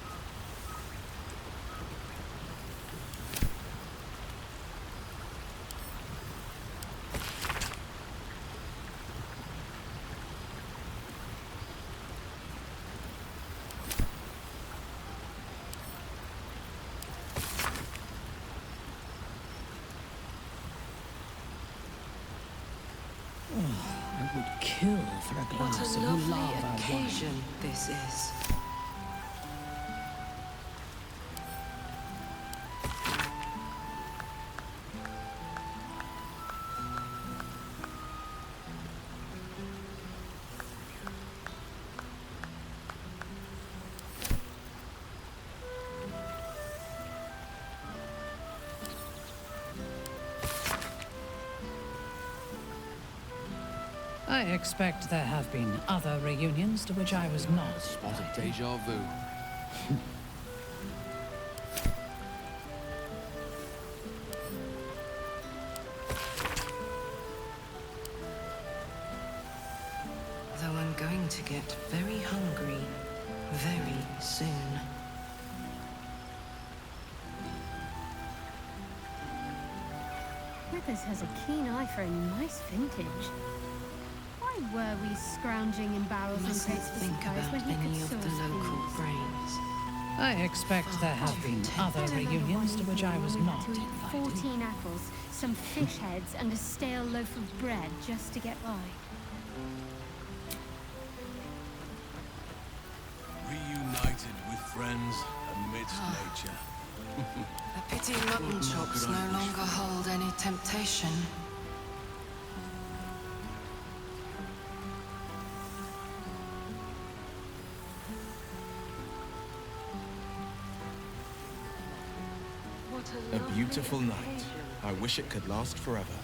Speaker 5: I would kill for a
Speaker 8: What
Speaker 5: glass
Speaker 8: a
Speaker 5: of
Speaker 8: lovely
Speaker 5: Ulava wine.
Speaker 8: occasion this is.
Speaker 5: I expect there have been other reunions to which I was not
Speaker 6: Spot of
Speaker 5: invited.
Speaker 6: deja vu.
Speaker 8: Though I'm going to get very hungry very soon.
Speaker 4: Withers has a keen eye for a nice vintage. Why were we scrounging in barrels and
Speaker 8: Mustn't
Speaker 4: crates for
Speaker 8: think
Speaker 4: supplies
Speaker 8: about
Speaker 4: when he
Speaker 8: any
Speaker 4: could
Speaker 8: of
Speaker 4: source
Speaker 8: the local
Speaker 4: these?
Speaker 8: brains.
Speaker 5: I expect there have been other
Speaker 4: I remember
Speaker 5: reunions
Speaker 4: one
Speaker 5: to which I
Speaker 4: evening
Speaker 5: was
Speaker 4: when we had
Speaker 5: not
Speaker 4: to eat
Speaker 5: invited.
Speaker 4: 14 apples, some fish heads, and a stale loaf of bread just to get by.
Speaker 10: Reunited with friends amidst nature.
Speaker 8: A pity mutton chops no longer hold any temptation. What
Speaker 13: A
Speaker 8: lovely
Speaker 13: beautiful night.
Speaker 8: occasion.
Speaker 13: I wish it could last forever.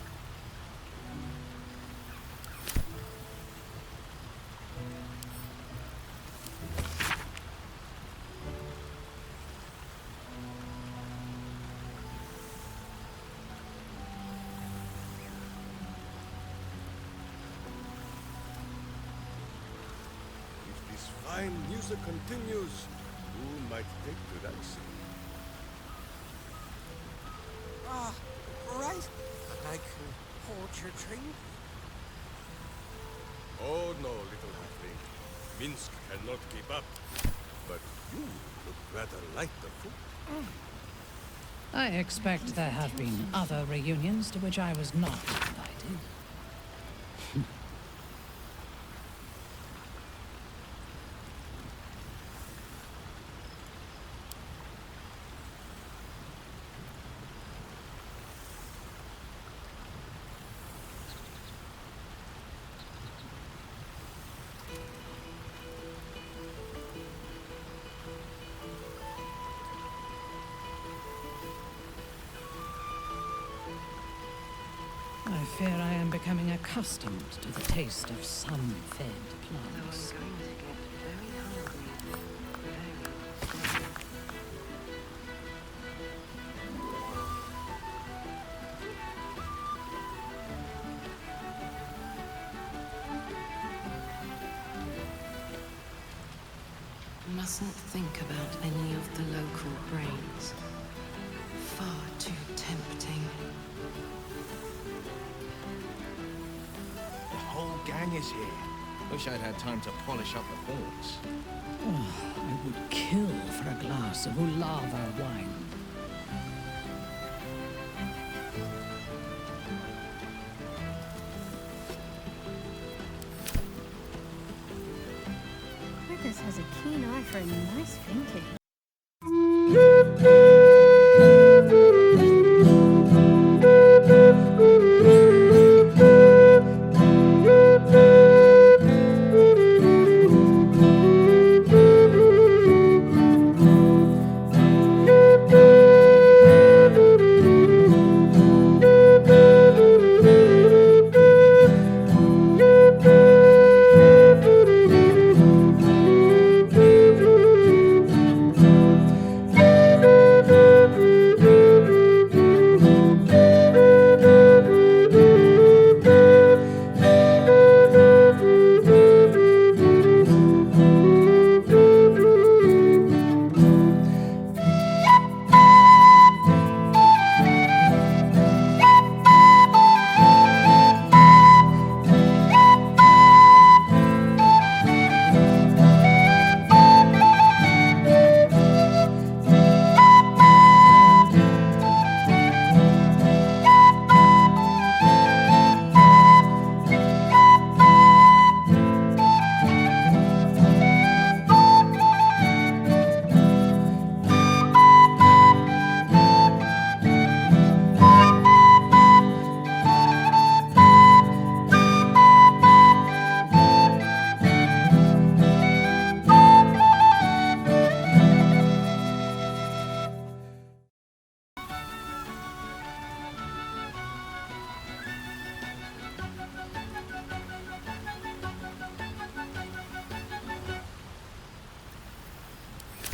Speaker 14: If this fine music continues, who might take to dancing?
Speaker 15: Ah, right. I can hold your drink.
Speaker 14: Oh no, little halfling. Minsk cannot keep up. But you look rather light of foot.
Speaker 5: I expect there have been other reunions to which I was not invited. I fear I am becoming accustomed to the taste of sun-fed plants.
Speaker 8: Mustn't think about any of the local brains. Far too tempting.
Speaker 13: The whole gang is here. Wish I'd had time to polish up the horns.
Speaker 5: Oh, I would kill for a glass of Ulava wine.
Speaker 4: Withers has a keen eye for a nice thinking.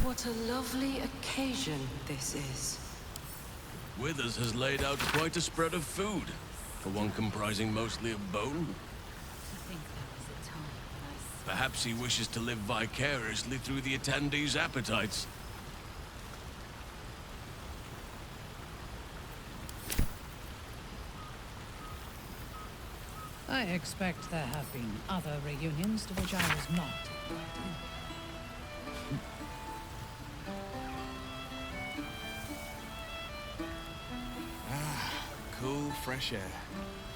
Speaker 8: What a lovely occasion this is.
Speaker 10: Withers has laid out quite a spread of food, for one comprising mostly of bone. Perhaps he wishes to live vicariously through the attendees' appetites.
Speaker 5: I expect there have been other reunions to which I was not invited.
Speaker 13: Cool, fresh air.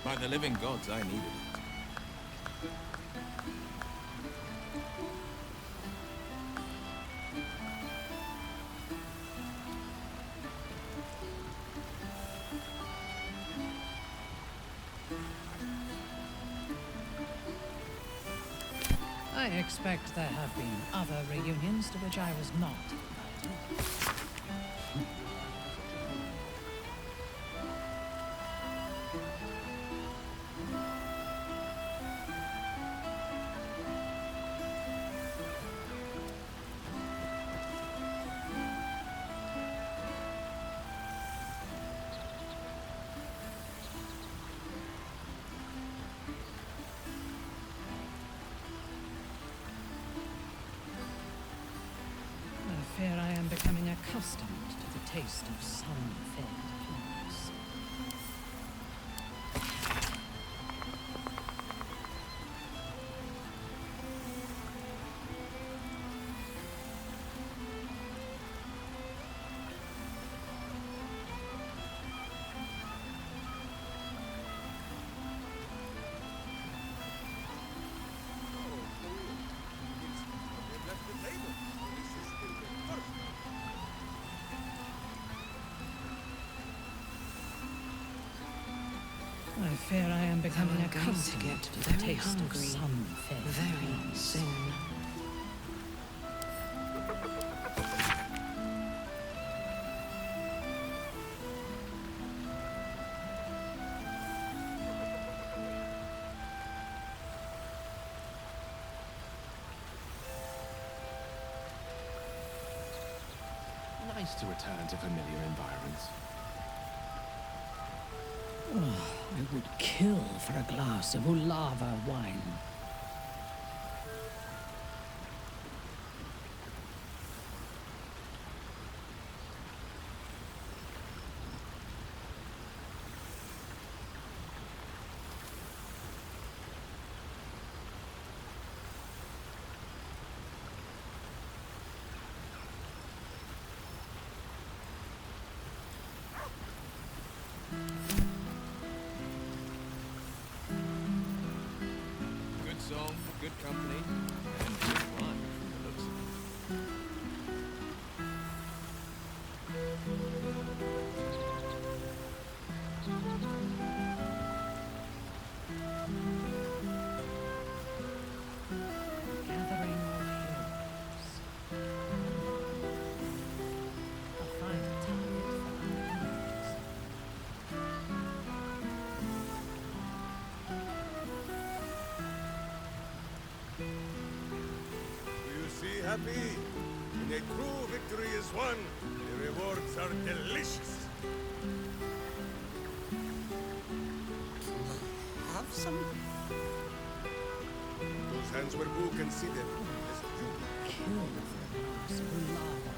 Speaker 13: By the living gods, I needed it.
Speaker 5: I expect there have been other reunions to which I was not invited. I fear I am becoming accustomed to the taste of sun-fed plants. becoming
Speaker 8: I'm going to
Speaker 5: accustomed
Speaker 8: get
Speaker 5: to the
Speaker 8: very
Speaker 5: taste
Speaker 8: hungry
Speaker 5: of some
Speaker 8: very soon.
Speaker 6: Nice to return to familiar environs.
Speaker 5: Oh, I would kill for a glass of Ulava wine.
Speaker 13: Good song, good company, and good wine from the looks of it.
Speaker 5: Gathering of heroes. A fine target for our enemies.
Speaker 14: You see, Happy? When a true victory is won, the rewards are delicious.
Speaker 15: Have some.
Speaker 14: Those hands were who considered as you.
Speaker 5: Kill for a glass of Ulava wine.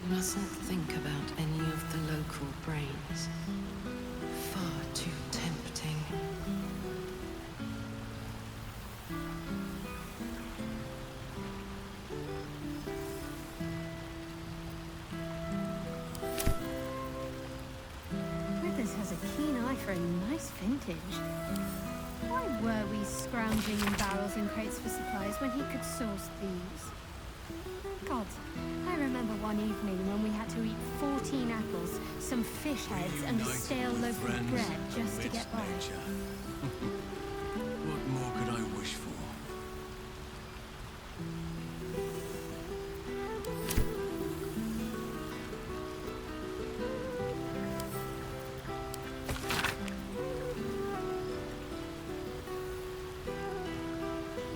Speaker 8: You mustn't think about any of the local brains. Far too tempting.
Speaker 4: Withers has a keen eye for a nice vintage. Why were we scrounging in barrels and crates for supplies when he could source these? God, I remember one evening when we had to eat 14 apples, some fish heads, and a stale loaf of bread just to get by.
Speaker 10: What more could I wish for?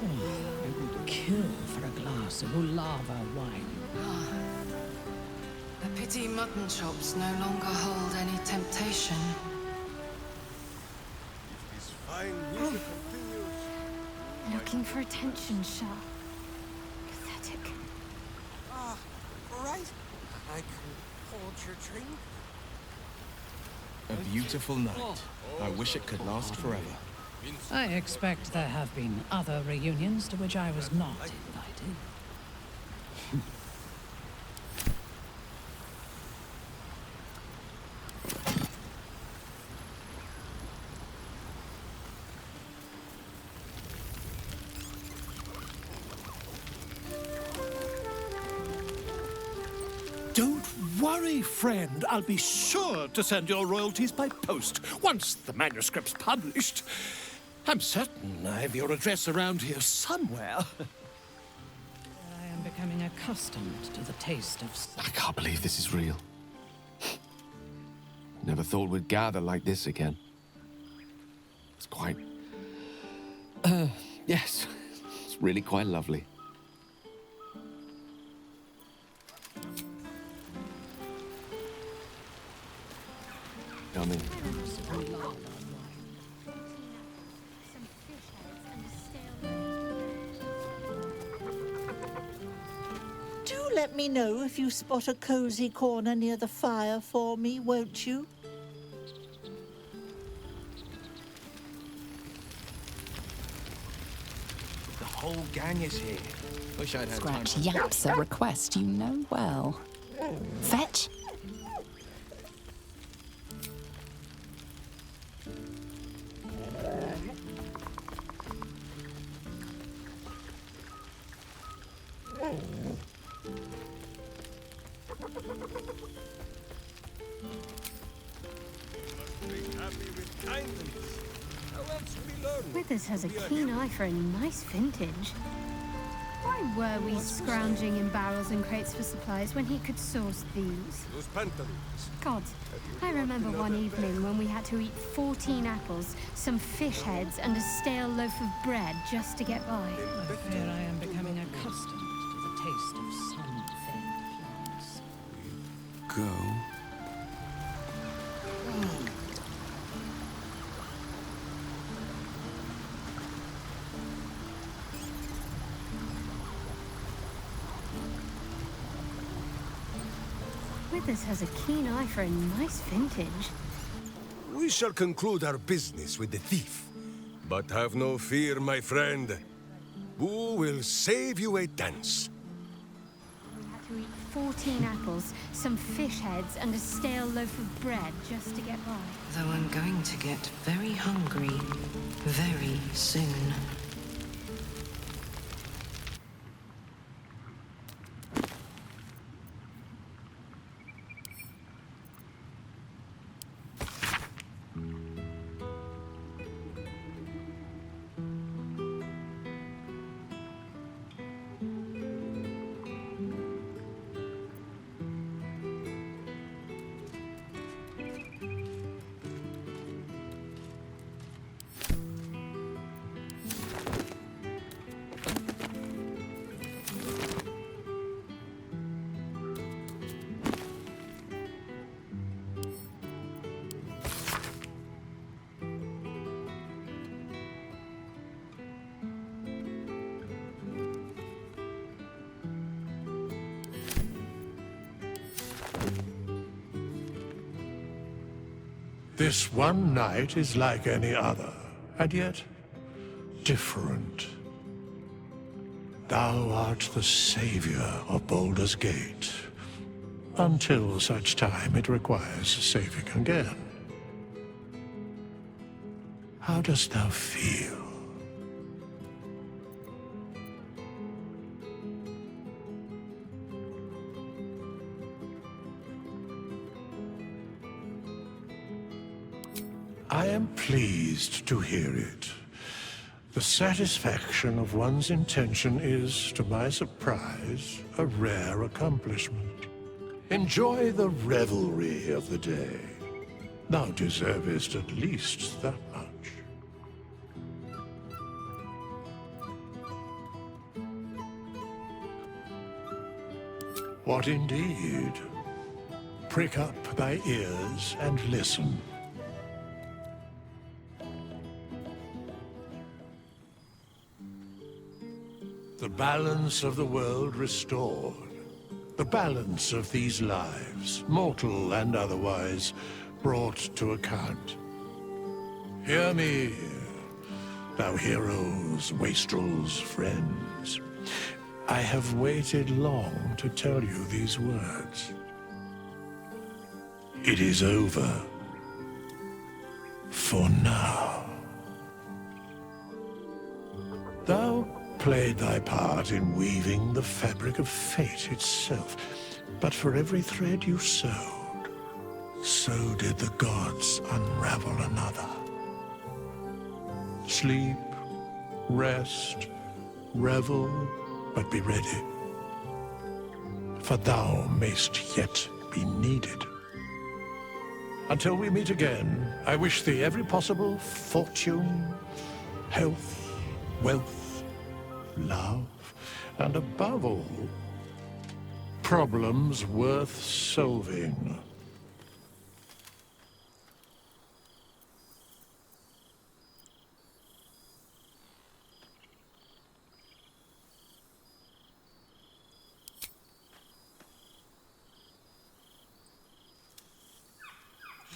Speaker 5: I would kill for a glass of Ulava wine.
Speaker 8: A pity mutton chops no longer hold any temptation.
Speaker 14: This fine music continues.
Speaker 4: Looking for attention, Shah. Pathetic.
Speaker 15: Right. I can hold your drink.
Speaker 13: A beautiful night. I wish it could last forever.
Speaker 5: I expect there have been other reunions to which I was not invited.
Speaker 2: Don't worry, friend. I'll be sure to send your royalties by post once the manuscript's published. I'm certain I have your address around here somewhere.
Speaker 5: I am becoming accustomed to the taste of...
Speaker 6: I can't believe this is real. Never thought we'd gather like this again. It's quite... yes. It's really quite lovely. Come in.
Speaker 7: Do let me know if you spot a cozy corner near the fire for me, won't you?
Speaker 13: The whole gang is here. Wish I'd had
Speaker 1: Scratch
Speaker 13: time.
Speaker 1: yaps a request you know well. Fetch.
Speaker 4: Withers has a keen eye for a nice vintage. Why were we scrounging in barrels and crates for supplies when he could source these?
Speaker 14: Those pantaloons.
Speaker 4: God, I remember one evening when we had to eat 14 apples, some fish heads, and a stale loaf of bread just to get by.
Speaker 5: I fear I am becoming accustomed to the taste of sun-fed plants.
Speaker 3: Go.
Speaker 4: Withers has a keen eye for a nice vintage.
Speaker 14: We shall conclude our business with the thief. But have no fear, my friend. Boo will save you a dance.
Speaker 4: We had to eat 14 apples, some fish heads, and a stale loaf of bread just to get by.
Speaker 8: Though I'm going to get very hungry very soon.
Speaker 2: This one night is like any other, and yet different. Thou art the savior of Baldur's Gate, until such time it requires saving again. How dost thou feel? I am pleased to hear it. The satisfaction of one's intention is, to my surprise, a rare accomplishment. Enjoy the revelry of the day. Thou deservest at least that much. What indeed? Prick up thy ears and listen. The balance of the world restored. The balance of these lives, mortal and otherwise, brought to account. Hear me, thou heroes, wastrels, friends. I have waited long to tell you these words. It is over. For now. Thou played thy part in weaving the fabric of fate itself, but for every thread you sewed, so did the gods unravel another. Sleep, rest, revel, but be ready, for thou mayst yet be needed. Until we meet again, I wish thee every possible fortune, health, wealth, love, and above all, problems worth solving.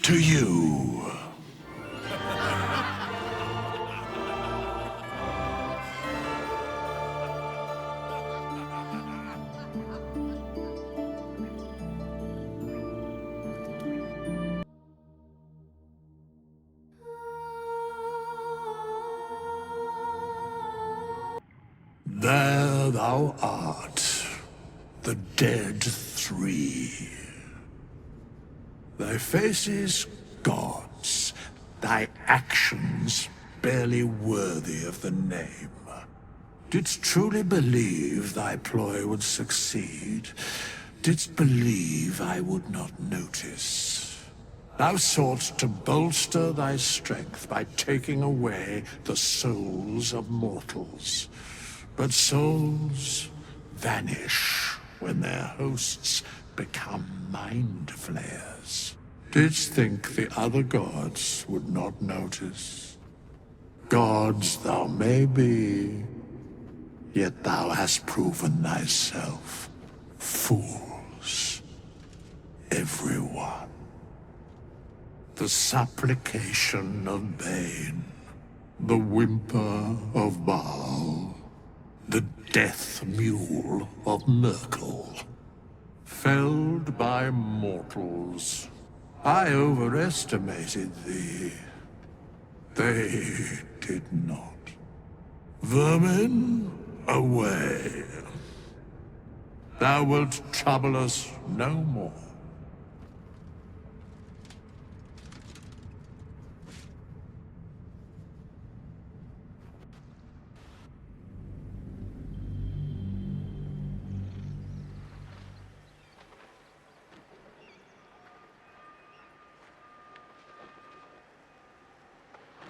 Speaker 2: To you. There thou art, the dead three. Thy faces gods, thy actions barely worthy of the name. Didst truly believe thy ploy would succeed? Didst believe I would not notice? Thou soughtst to bolster thy strength by taking away the souls of mortals. But souls vanish when their hosts become mind flayers. Didst think the other gods would not notice? Gods thou may be, yet thou hast proven thyself fools, everyone. The supplication of Bane, the whimper of Baal, the death mule of Merkel. Felled by mortals, I overestimated thee. They did not. Vermin, away. Thou wilt trouble us no more.